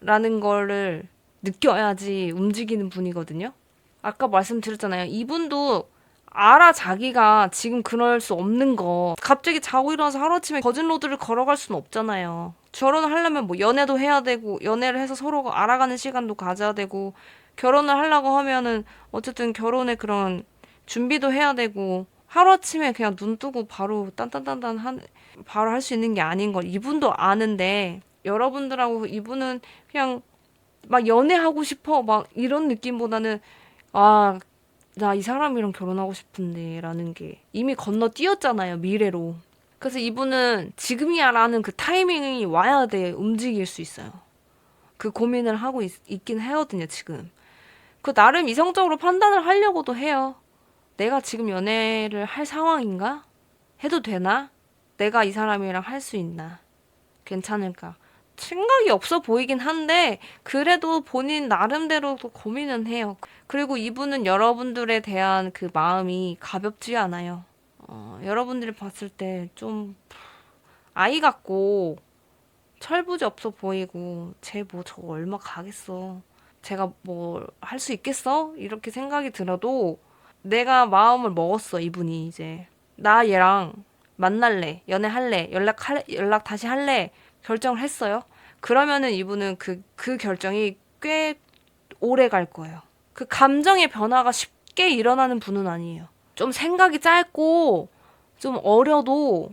라는 거를 느껴야지 움직이는 분이거든요. 아까 말씀드렸잖아요. 이분도 알아 자기가 지금 그럴 수 없는 거. 갑자기 자고 일어나서 하루아침에 거진 로드를 걸어갈 수는 없잖아요. 결혼을 하려면 뭐 연애도 해야 되고 연애를 해서 서로 알아가는 시간도 가져야 되고 결혼을 하려고 하면은 어쨌든 결혼의 그런 준비도 해야 되고 하루아침에 그냥 눈 뜨고 바로 딴딴딴딴 바로 할 수 있는 게 아닌 걸 이분도 아는데 여러분들하고 이분은 그냥 막 연애하고 싶어 막 이런 느낌보다는 아, 나 이 사람이랑 결혼하고 싶은데 라는 게 이미 건너뛰었잖아요, 미래로. 그래서 이분은 지금이야 라는 그 타이밍이 와야 돼 움직일 수 있어요. 그 고민을 하고 있긴 하거든요, 지금. 그 나름 이성적으로 판단을 하려고도 해요. 내가 지금 연애를 할 상황인가? 해도 되나? 내가 이 사람이랑 할 수 있나? 괜찮을까? 생각이 없어 보이긴 한데, 그래도 본인 나름대로도 고민은 해요. 그리고 이분은 여러분들에 대한 그 마음이 가볍지 않아요. 여러분들이 봤을 때 좀 아이 같고, 철부지 없어 보이고, 쟤 뭐 저거 얼마 가겠어. 제가 뭐 할 수 있겠어? 이렇게 생각이 들어도 내가 마음을 먹었어, 이분이 이제. 나 얘랑 만날래, 연애할래, 연락 다시 할래, 결정을 했어요. 그러면은 이분은 그 결정이 꽤 오래 갈 거예요. 그 감정의 변화가 쉽게 일어나는 분은 아니에요. 좀 생각이 짧고, 좀 어려도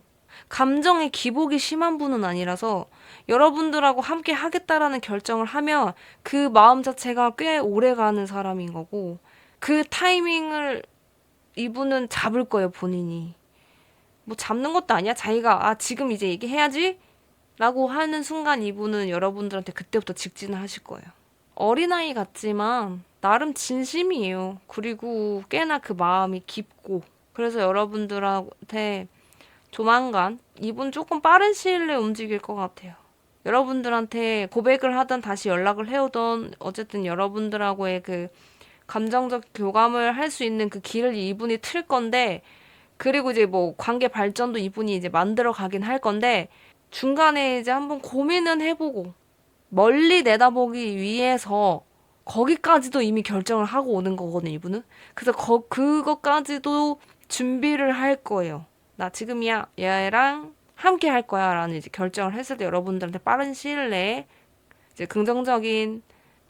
감정의 기복이 심한 분은 아니라서 여러분들하고 함께 하겠다라는 결정을 하면 그 마음 자체가 꽤 오래 가는 사람인 거고, 그 타이밍을 이분은 잡을 거예요, 본인이. 뭐 잡는 것도 아니야. 자기가, 지금 이제 얘기해야지? 라고 하는 순간 이분은 여러분들한테 그때부터 직진을 하실 거예요. 어린아이 같지만, 나름 진심이에요. 그리고 꽤나 그 마음이 깊고. 그래서 여러분들한테 조만간, 이분 조금 빠른 시일 내에 움직일 것 같아요. 여러분들한테 고백을 하든 다시 연락을 해오던 어쨌든 여러분들하고의 그 감정적 교감을 할 수 있는 그 길을 이분이 틀 건데, 그리고 이제 뭐 관계 발전도 이분이 이제 만들어 가긴 할 건데, 중간에 이제 한번 고민은 해보고 멀리 내다보기 위해서 거기까지도 이미 결정을 하고 오는 거거든요, 이분은. 그래서 그것까지도 준비를 할 거예요. 나 지금이야 얘랑 함께 할 거야 라는 이제 결정을 했을 때 여러분들한테 빠른 시일 내에 이제 긍정적인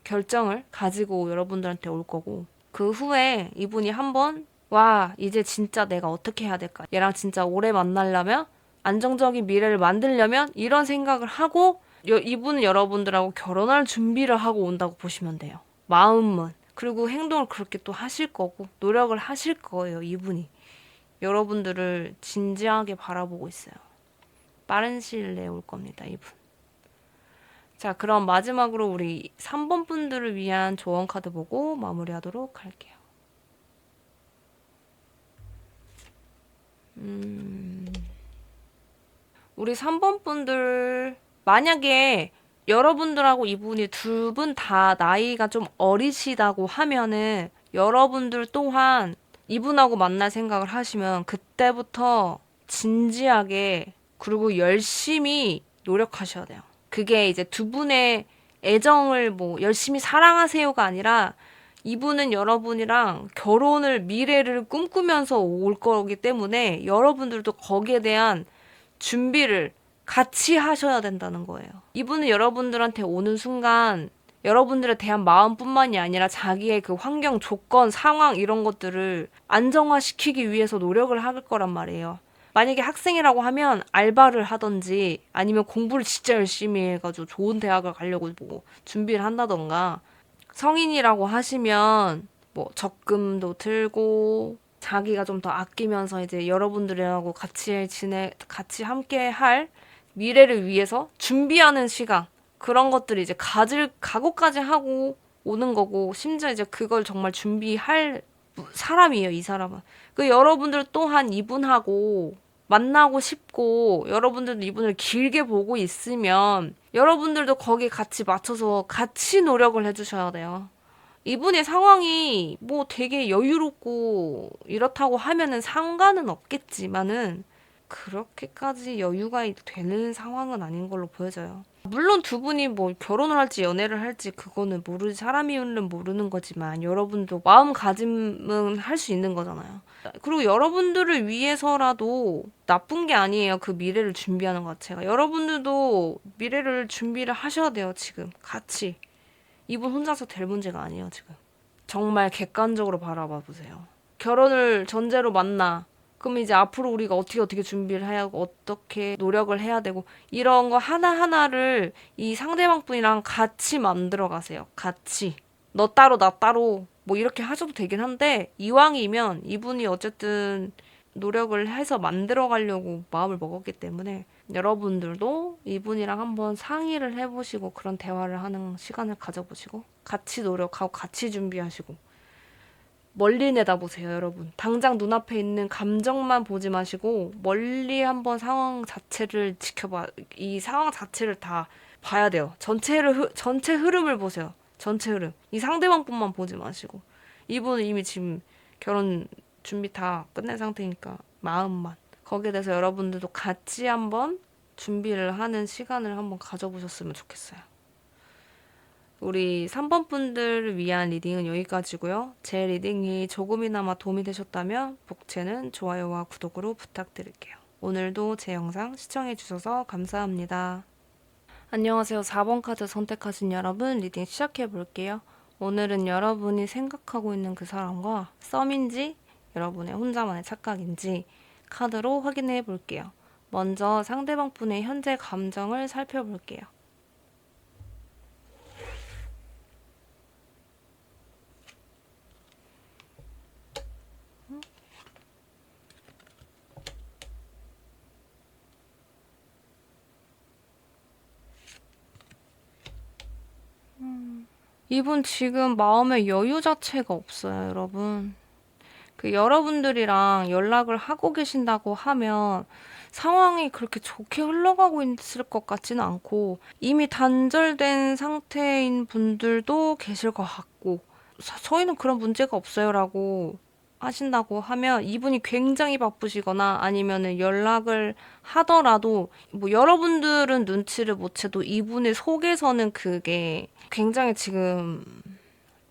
결정을 가지고 여러분들한테 올 거고, 그 후에 이분이 한번 와 이제 진짜 내가 어떻게 해야 될까, 얘랑 진짜 오래 만나려면 안정적인 미래를 만들려면 이런 생각을 하고 이분은 여러분들하고 결혼할 준비를 하고 온다고 보시면 돼요. 마음은. 그리고 행동을 그렇게 또 하실 거고 노력을 하실 거예요. 이분이 여러분들을 진지하게 바라보고 있어요. 빠른 시일 내에 올 겁니다. 이분. 자, 그럼 마지막으로 우리 3번 분들을 위한 조언 카드 보고 마무리하도록 할게요. 우리 3번 분들, 만약에 여러분들하고 이분이 두 분 다 나이가 좀 어리시다고 하면은 여러분들 또한 이분하고 만날 생각을 하시면 그때부터 진지하게 그리고 열심히 노력하셔야 돼요. 그게 이제 두 분의 애정을 뭐 열심히 사랑하세요가 아니라 이분은 여러분이랑 결혼을 미래를 꿈꾸면서 올 거기 때문에 여러분들도 거기에 대한 준비를 같이 하셔야 된다는 거예요. 이분은 여러분들한테 오는 순간 여러분들에 대한 마음뿐만이 아니라 자기의 그 환경, 조건, 상황 이런 것들을 안정화시키기 위해서 노력을 할 거란 말이에요. 만약에 학생이라고 하면 알바를 하던지 아니면 공부를 진짜 열심히 해가지고 좋은 대학을 가려고 뭐 준비를 한다던가, 성인이라고 하시면 뭐 적금도 들고 자기가 좀 더 아끼면서 이제 여러분들하고 같이 함께 할 미래를 위해서 준비하는 시간, 그런 것들이 이제 각오까지 하고 오는 거고, 심지어 이제 그걸 정말 준비할 사람이에요, 이 사람은. 그 여러분들 또한 이분하고 만나고 싶고 여러분들도 이분을 길게 보고 있으면 여러분들도 거기에 같이 맞춰서 같이 노력을 해주셔야 돼요. 이분의 상황이 뭐 되게 여유롭고 이렇다고 하면은 상관은 없겠지만은 그렇게까지 여유가 되는 상황은 아닌 걸로 보여져요. 물론 두 분이 뭐 결혼을 할지 연애를 할지 그거는 사람이면 모르는 거지만 여러분도 마음가짐은 할 수 있는 거잖아요. 그리고 여러분들을 위해서라도 나쁜 게 아니에요. 그 미래를 준비하는 것 자체가. 여러분들도 미래를 준비를 하셔야 돼요. 지금 같이. 이분 혼자서 될 문제가 아니에요, 지금. 정말 객관적으로 바라봐 보세요. 결혼을 전제로 만나. 그럼 이제 앞으로 우리가 어떻게 준비를 해야 하고 어떻게 노력을 해야 되고 이런 거 하나하나를 이 상대방 분이랑 같이 만들어 가세요. 같이. 너 따로 나 따로 뭐 이렇게 하셔도 되긴 한데, 이왕이면 이분이 어쨌든 노력을 해서 만들어 가려고 마음을 먹었기 때문에 여러분들도 이분이랑 한번 상의를 해보시고 그런 대화를 하는 시간을 가져보시고 같이 노력하고 같이 준비하시고 멀리 내다보세요, 여러분. 당장 눈앞에 있는 감정만 보지 마시고 멀리 한번 상황 자체를 이 상황 자체를 다 봐야 돼요. 전체 흐름을 보세요. 전체 흐름. 이 상대방뿐만 보지 마시고. 이분은 이미 지금 결혼 준비 다 끝낸 상태니까 마음만. 거기에 대해서 여러분들도 같이 한번 준비를 하는 시간을 한번 가져보셨으면 좋겠어요. 우리 3번 분들을 위한 리딩은 여기까지고요. 제 리딩이 조금이나마 도움이 되셨다면 복채는 좋아요와 구독으로 부탁드릴게요. 오늘도 제 영상 시청해주셔서 감사합니다. 안녕하세요. 4번 카드 선택하신 여러분, 리딩 시작해볼게요. 오늘은 여러분이 생각하고 있는 그 사람과 썸인지 여러분의 혼자만의 착각인지 카드로 확인해 볼게요. 먼저 상대방 분의 현재 감정을 살펴볼게요. 이분 지금 마음의 여유 자체가 없어요, 여러분. 그 여러분들이랑 연락을 하고 계신다고 하면 상황이 그렇게 좋게 흘러가고 있을 것 같지는 않고 이미 단절된 상태인 분들도 계실 것 같고 저희는 그런 문제가 없어요라고 하신다고 하면 이분이 굉장히 바쁘시거나 아니면은 연락을 하더라도 뭐 여러분들은 눈치를 못 채도 이분의 속에서는 그게 굉장히 지금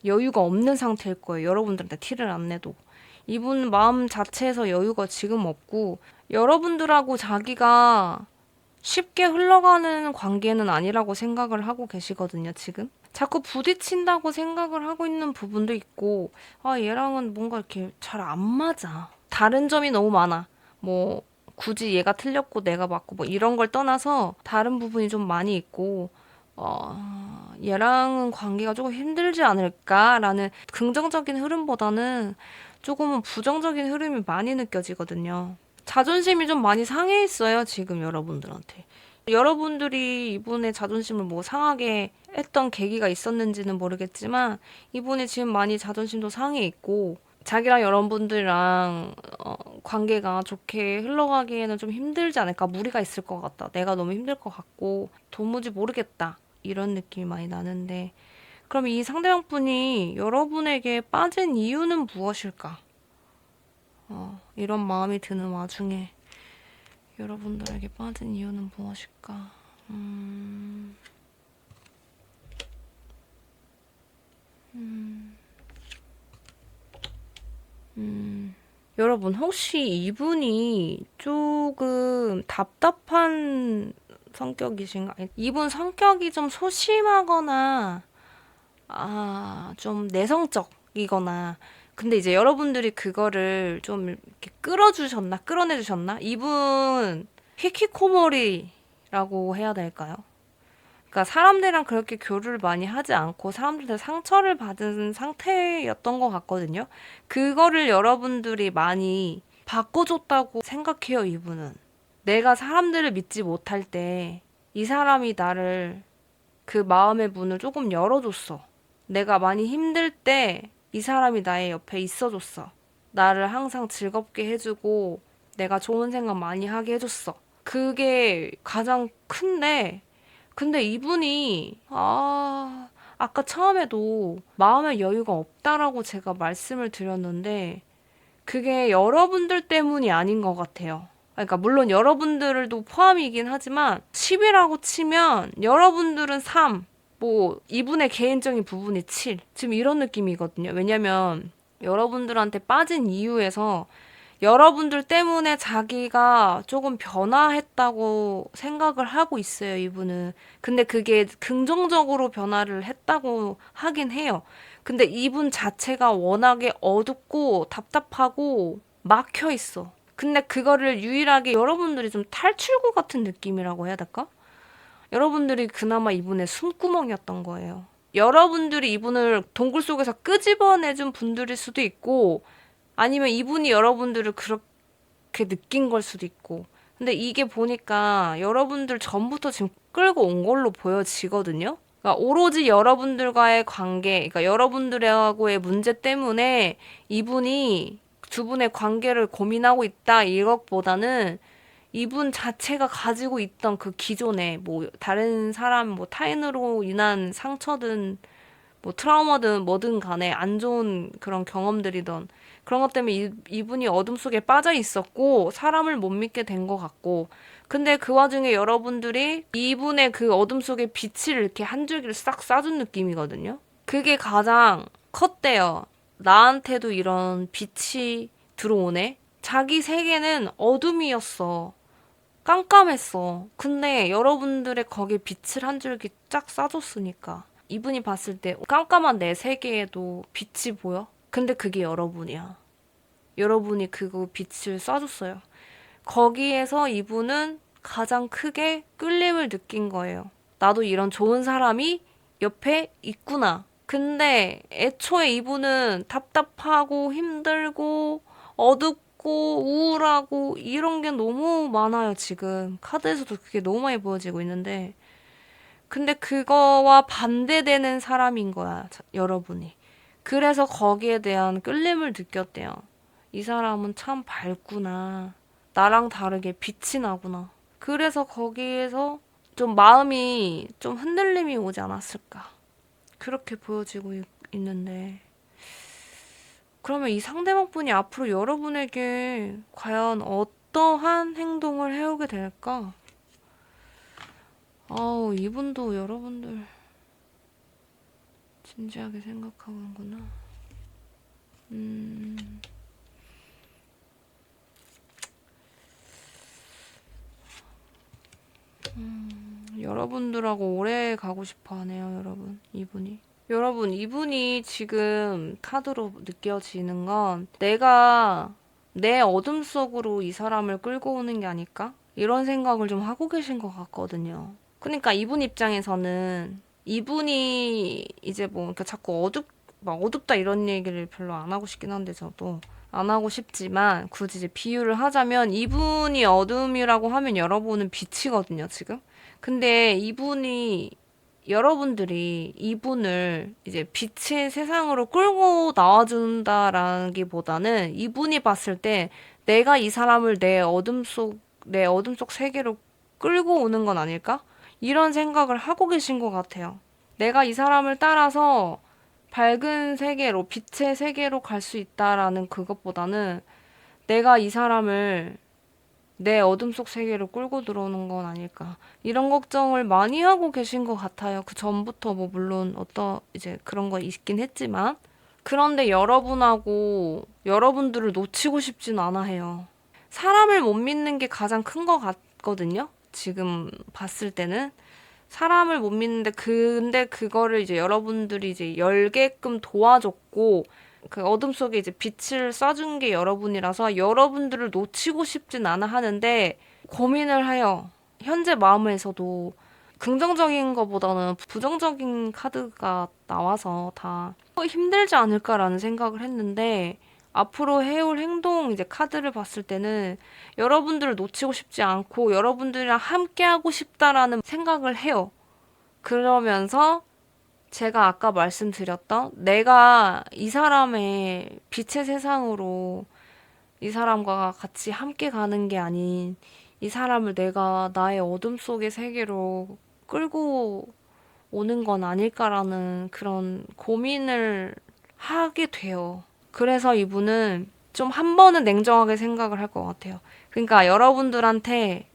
여유가 없는 상태일 거예요. 여러분들한테 티를 안 내도. 이분 마음 자체에서 여유가 지금 없고 여러분들하고 자기가 쉽게 흘러가는 관계는 아니라고 생각을 하고 계시거든요, 지금. 자꾸 부딪힌다고 생각을 하고 있는 부분도 있고, 아, 얘랑은 뭔가 이렇게 잘 안 맞아. 다른 점이 너무 많아. 뭐, 굳이 얘가 틀렸고 내가 맞고 뭐 이런 걸 떠나서 다른 부분이 좀 많이 있고, 얘랑은 관계가 조금 힘들지 않을까라는 긍정적인 흐름보다는 조금은 부정적인 흐름이 많이 느껴지거든요. 자존심이 좀 많이 상해 있어요, 지금 여러분들한테. 여러분들이 이분의 자존심을 뭐 상하게 했던 계기가 있었는지는 모르겠지만, 이분이 지금 많이 자존심도 상해 있고, 자기랑 여러분들이랑 관계가 좋게 흘러가기에는 좀 힘들지 않을까? 무리가 있을 것 같다. 내가 너무 힘들 것 같고, 도무지 모르겠다. 이런 느낌이 많이 나는데, 그럼 이 상대방 분이 여러분에게 빠진 이유는 무엇일까? 이런 마음이 드는 와중에 여러분들에게 빠진 이유는 무엇일까? 음, 여러분, 혹시 이분이 조금 답답한 성격이신가요? 이분 성격이 좀 소심하거나, 좀 내성적이거나, 근데 이제 여러분들이 그거를 좀 이렇게 끌어내주셨나? 이분, 히키코모리라고 해야 될까요? 그러니까 사람들이랑 그렇게 교류를 많이 하지 않고 사람들한테 상처를 받은 상태였던 것 같거든요. 그거를 여러분들이 많이 바꿔줬다고 생각해요, 이분은. 내가 사람들을 믿지 못할 때 이 사람이 나를 그 마음의 문을 조금 열어줬어. 내가 많이 힘들 때 이 사람이 나의 옆에 있어줬어. 나를 항상 즐겁게 해주고 내가 좋은 생각 많이 하게 해줬어. 그게 가장 큰데 근데 이분이, 아까 처음에도 마음의 여유가 없다라고 제가 말씀을 드렸는데, 그게 여러분들 때문이 아닌 것 같아요. 그러니까, 물론 여러분들도 포함이긴 하지만, 10이라고 치면, 여러분들은 3, 뭐, 이분의 개인적인 부분이 7. 지금 이런 느낌이거든요. 왜냐면, 여러분들한테 빠진 이유에서 여러분들 때문에 자기가 조금 변화했다고 생각을 하고 있어요, 이분은. 근데 그게 긍정적으로 변화를 했다고 하긴 해요. 근데 이분 자체가 워낙에 어둡고 답답하고 막혀 있어. 근데 그거를 유일하게 여러분들이 좀 탈출구 같은 느낌이라고 해야 될까? 여러분들이 그나마 이분의 숨구멍이었던 거예요. 여러분들이 이분을 동굴 속에서 끄집어내준 분들일 수도 있고, 아니면 이분이 여러분들을 그렇게 느낀 걸 수도 있고. 근데 이게 보니까 여러분들 전부터 지금 끌고 온 걸로 보여지거든요. 그러니까 오로지 여러분들과의 관계, 그러니까 여러분들하고의 문제 때문에 이분이 두 분의 관계를 고민하고 있다 이것보다는 이분 자체가 가지고 있던 그 기존의 뭐 다른 사람 뭐 타인으로 인한 상처든 뭐 트라우마든 뭐든 간에 안 좋은 그런 경험들이던 그런 것 때문에 이분이 어둠 속에 빠져 있었고 사람을 못 믿게 된 것 같고 근데 그 와중에 여러분들이 이분의 그 어둠 속에 빛을 이렇게 한 줄기를 싹 쏴준 느낌이거든요. 그게 가장 컸대요. 나한테도 이런 빛이 들어오네. 자기 세계는 어둠이었어. 깜깜했어. 근데 여러분들의 거기에 빛을 한 줄기 쫙 쏴줬으니까. 이분이 봤을 때 깜깜한 내 세계에도 빛이 보여? 근데 그게 여러분이야. 여러분이 그거 빛을 쏴줬어요. 거기에서 이분은 가장 크게 끌림을 느낀 거예요. 나도 이런 좋은 사람이 옆에 있구나. 근데 애초에 이분은 답답하고 힘들고 어둡고 우울하고 이런 게 너무 많아요, 지금. 카드에서도 그게 너무 많이 보여지고 있는데. 근데 그거와 반대되는 사람인 거야, 여러분이. 그래서 거기에 대한 끌림을 느꼈대요. 이 사람은 참 밝구나. 나랑 다르게 빛이 나구나. 그래서 거기에서 좀 마음이 좀 흔들림이 오지 않았을까. 그렇게 보여지고 있는데. 그러면 이 상대방 분이 앞으로 여러분에게 과연 어떠한 행동을 해오게 될까? 아우, 이분도 여러분들 진지하게 생각하는구나. 음, 여러분들하고 오래 가고 싶어 하네요, 여러분. 이분이. 여러분, 이분이 지금 카드로 느껴지는 건 내가 내 어둠 속으로 이 사람을 끌고 오는 게 아닐까? 이런 생각을 좀 하고 계신 것 같거든요. 그러니까 이분 입장에서는 이분이 이제 뭐 그러니까 자꾸 막 어둡다 이런 얘기를 별로 안 하고 싶긴 한데 저도 안 하고 싶지만 굳이 이제 비유를 하자면 이분이 어둠이라고 하면 여러분은 빛이거든요, 지금. 근데 이분이 여러분들이 이분을 이제 빛의 세상으로 끌고 나와준다라기보다는 이분이 봤을 때 내가 이 사람을 내 어둠 속 세계로 끌고 오는 건 아닐까? 이런 생각을 하고 계신 것 같아요. 내가 이 사람을 따라서 밝은 세계로, 빛의 세계로 갈 수 있다라는 그것보다는 내가 이 사람을 내 어둠 속 세계로 끌고 들어오는 건 아닐까. 이런 걱정을 많이 하고 계신 것 같아요. 그 전부터 뭐 물론 이제 그런 거 있긴 했지만. 그런데 여러분하고 여러분들을 놓치고 싶진 않아 해요. 사람을 못 믿는 게 가장 큰 것 같거든요. 지금 봤을 때는. 사람을 못 믿는데 근데 그거를 이제 여러분들이 이제 열게끔 도와줬고 그 어둠 속에 이제 빛을 쏴준 게 여러분이라서 여러분들을 놓치고 싶진 않아 하는데 고민을 해요. 현재 마음에서도 긍정적인 것보다는 부정적인 카드가 나와서 다 힘들지 않을까라는 생각을 했는데 앞으로 해올 행동 이제 카드를 봤을 때는 여러분들을 놓치고 싶지 않고 여러분들이랑 함께하고 싶다라는 생각을 해요. 그러면서 제가 아까 말씀드렸던 내가 이 사람의 빛의 세상으로 이 사람과 같이 함께 가는 게 아닌 이 사람을 내가 나의 어둠 속의 세계로 끌고 오는 건 아닐까라는 그런 고민을 하게 돼요. 그래서 이분은 좀 한 번은 냉정하게 생각을 할 것 같아요. 그러니까 여러분들한테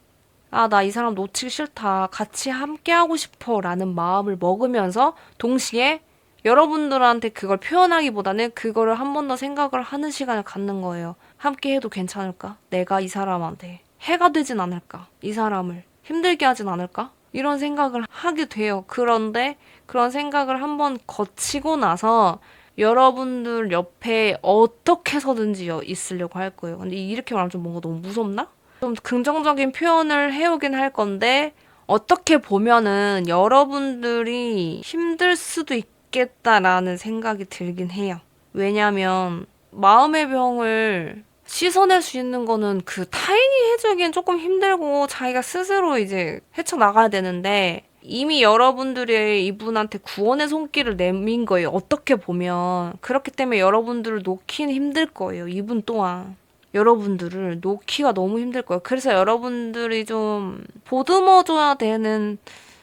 아, 나 이 사람 놓치기 싫다. 같이 함께 하고 싶어. 라는 마음을 먹으면서 동시에 여러분들한테 그걸 표현하기보다는 그거를 한 번 더 생각을 하는 시간을 갖는 거예요. 함께 해도 괜찮을까? 내가 이 사람한테 해가 되진 않을까? 이 사람을 힘들게 하진 않을까? 이런 생각을 하게 돼요. 그런데 그런 생각을 한번 거치고 나서 여러분들 옆에 어떻게 해서든지 있으려고 할 거예요. 근데 이렇게 말하면 좀 뭔가 너무 무섭나? 좀 긍정적인 표현을 해오긴 할 건데, 어떻게 보면은 여러분들이 힘들 수도 있겠다라는 생각이 들긴 해요. 왜냐면, 마음의 병을 씻어낼 수 있는 거는 그 타인이 해주기엔 조금 힘들고 자기가 스스로 이제 헤쳐나가야 되는데, 이미 여러분들이 이분한테 구원의 손길을 내민 거예요. 어떻게 보면. 그렇기 때문에 여러분들을 놓기는 힘들 거예요. 이분 또한. 여러분들을 놓기가 너무 힘들 거예요. 그래서 여러분들이 좀 보듬어줘야 되는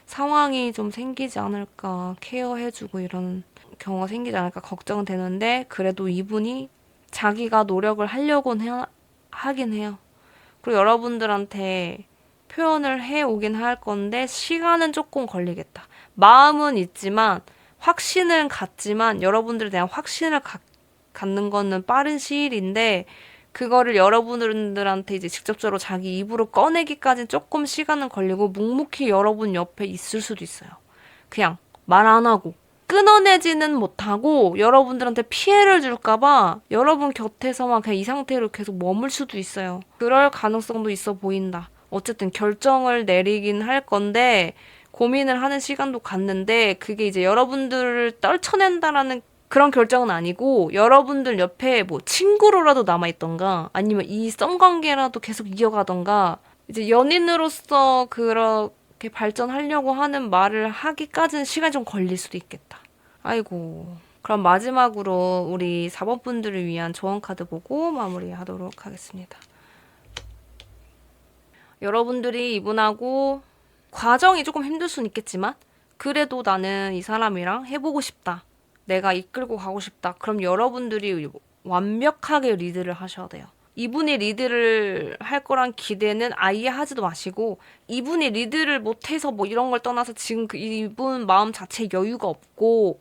상황이 좀 생기지 않을까. 케어해주고 이런 경우가 생기지 않을까 걱정되는데, 그래도 이분이 자기가 노력을 하려고는 하긴 해요. 그리고 여러분들한테 표현을 해오긴 할 건데 시간은 조금 걸리겠다. 마음은 있지만 확신은 갖지만 여러분들에 대한 확신을 갖는 거는 빠른 시일인데 그거를 여러분들한테 이제 직접적으로 자기 입으로 꺼내기까지 조금 시간은 걸리고 묵묵히 여러분 옆에 있을 수도 있어요. 그냥 말 안 하고 끊어내지는 못하고 여러분들한테 피해를 줄까봐 여러분 곁에서만 그냥 이 상태로 계속 머물 수도 있어요. 그럴 가능성도 있어 보인다. 어쨌든 결정을 내리긴 할 건데 고민을 하는 시간도 갖는데 그게 이제 여러분들을 떨쳐낸다라는 그런 결정은 아니고 여러분들 옆에 뭐 친구로라도 남아있던가 아니면 이 썸관계라도 계속 이어가던가 이제 연인으로서 그렇게 발전하려고 하는 말을 하기까지는 시간이 좀 걸릴 수도 있겠다. 아이고. 그럼 마지막으로 우리 4번 분들을 위한 조언 카드 보고 마무리하도록 하겠습니다. 여러분들이 이분하고 과정이 조금 힘들 수는 있겠지만 그래도 나는 이 사람이랑 해보고 싶다. 내가 이끌고 가고 싶다. 그럼 여러분들이 완벽하게 리드를 하셔야 돼요. 이분이 리드를 할 거란 기대는 아예 하지도 마시고 이분이 리드를 못해서 뭐 이런 걸 떠나서 지금 그 이분 마음 자체에 여유가 없고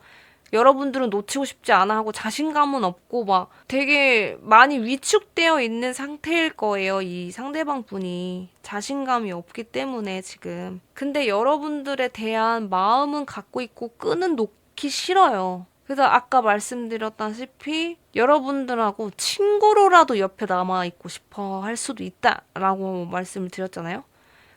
여러분들은 놓치고 싶지 않아 하고 자신감은 없고 막 되게 많이 위축되어 있는 상태일 거예요. 이 상대방 분이 자신감이 없기 때문에 지금. 근데 여러분들에 대한 마음은 갖고 있고 끈은 놓기 싫어요. 그래서 아까 말씀드렸다시피 여러분들하고 친구로라도 옆에 남아있고 싶어 할 수도 있다라고 말씀을 드렸잖아요.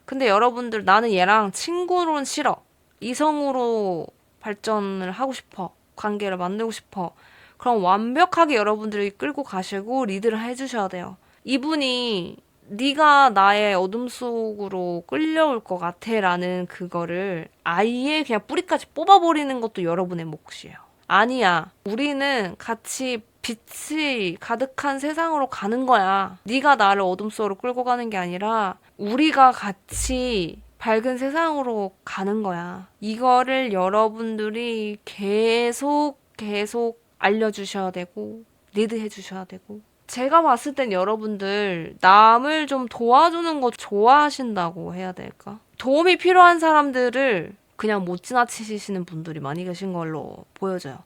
근데 여러분들 나는 얘랑 친구로는 싫어. 이성으로 발전을 하고 싶어. 관계를 만들고 싶어. 그럼 완벽하게 여러분들이 끌고 가시고 리드를 해주셔야 돼요. 이분이 네가 나의 어둠 속으로 끌려올 것 같아 라는 그거를 아예 그냥 뿌리까지 뽑아버리는 것도 여러분의 몫이에요. 아니야. 우리는 같이 빛이 가득한 세상으로 가는 거야. 네가 나를 어둠 속으로 끌고 가는 게 아니라 우리가 같이 밝은 세상으로 가는 거야. 이거를 여러분들이 계속 알려주셔야 되고 리드해 주셔야 되고 제가 봤을 땐 여러분들 남을 좀 도와주는 거 좋아하신다고 해야 될까? 도움이 필요한 사람들을 그냥 못 지나치시는 분들이 많이 계신 걸로 보여져요.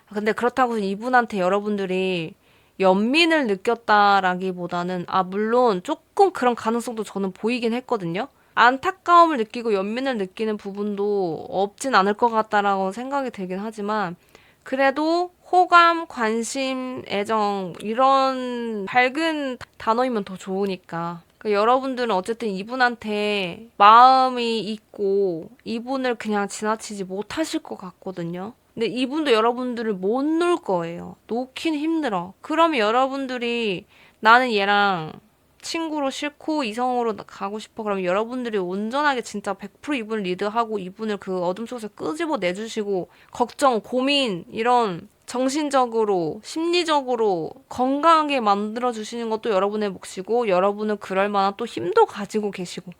근데 그렇다고 이분한테 여러분들이 연민을 느꼈다라기보다는 물론 조금 그런 가능성도 저는 보이긴 했거든요. 안타까움을 느끼고 연민을 느끼는 부분도 없진 않을 것 같다라고 생각이 들긴 하지만 그래도 호감, 관심, 애정 이런 밝은 단어이면 더 좋으니까 여러분들은 어쨌든 이분한테 마음이 있고 이분을 그냥 지나치지 못하실 것 같거든요. 근데 이분도 여러분들을 못 놓을 거예요. 놓긴 힘들어. 그러면 여러분들이 나는 얘랑 친구로 싫고 이성으로 가고 싶어. 그러면 여러분들이 온전하게 진짜 100% 이분을 리드하고 이분을 그 어둠 속에서 끄집어 내주시고 걱정, 고민 이런 정신적으로, 심리적으로 건강하게 만들어주시는 것도 여러분의 몫이고 여러분은 그럴 만한 또 힘도 가지고 계시고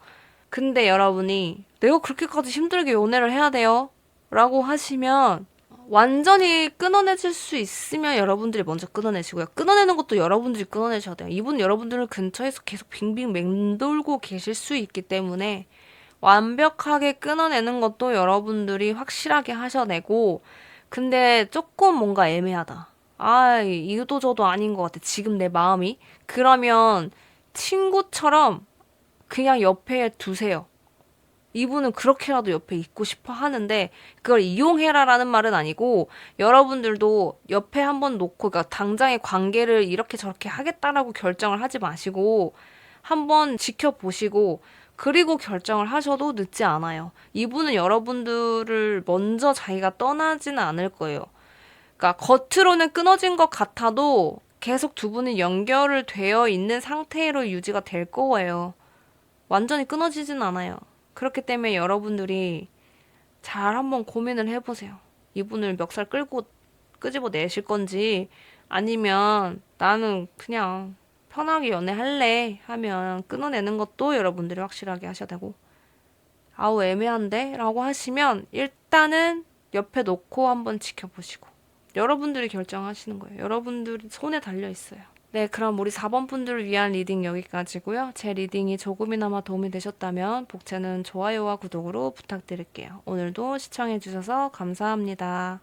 근데 여러분이 내가 그렇게까지 힘들게 연애를 해야 돼요? 라고 하시면 완전히 끊어내실 수 있으면 여러분들이 먼저 끊어내시고요. 끊어내는 것도 여러분들이 끊어내셔야 돼요. 이분 여러분들은 근처에서 계속 빙빙 맴돌고 계실 수 있기 때문에 완벽하게 끊어내는 것도 여러분들이 확실하게 하셔내고 근데 조금 뭔가 애매하다. 이도 저도 아닌 것 같아. 지금 내 마음이. 그러면 친구처럼 그냥 옆에 두세요. 이분은 그렇게라도 옆에 있고 싶어 하는데 그걸 이용해라라는 말은 아니고 여러분들도 옆에 한번 놓고 그러니까 당장의 관계를 이렇게 저렇게 하겠다라고 결정을 하지 마시고 한번 지켜보시고 그리고 결정을 하셔도 늦지 않아요. 이분은 여러분들을 먼저 자기가 떠나지는 않을 거예요. 그러니까 겉으로는 끊어진 것 같아도 계속 두 분은 연결을 되어 있는 상태로 유지가 될 거예요. 완전히 끊어지진 않아요. 그렇기 때문에 여러분들이 잘 한번 고민을 해보세요. 이분을 멱살 끌고 끄집어 내실 건지 아니면 나는 그냥 편하게 연애할래 하면 끊어내는 것도 여러분들이 확실하게 하셔야 되고 애매한데? 라고 하시면 일단은 옆에 놓고 한번 지켜보시고 여러분들이 결정하시는 거예요. 여러분들 손에 달려 있어요. 네, 그럼 우리 4번 분들을 위한 리딩 여기까지고요. 제 리딩이 조금이나마 도움이 되셨다면 복채는 좋아요와 구독으로 부탁드릴게요. 오늘도 시청해주셔서 감사합니다.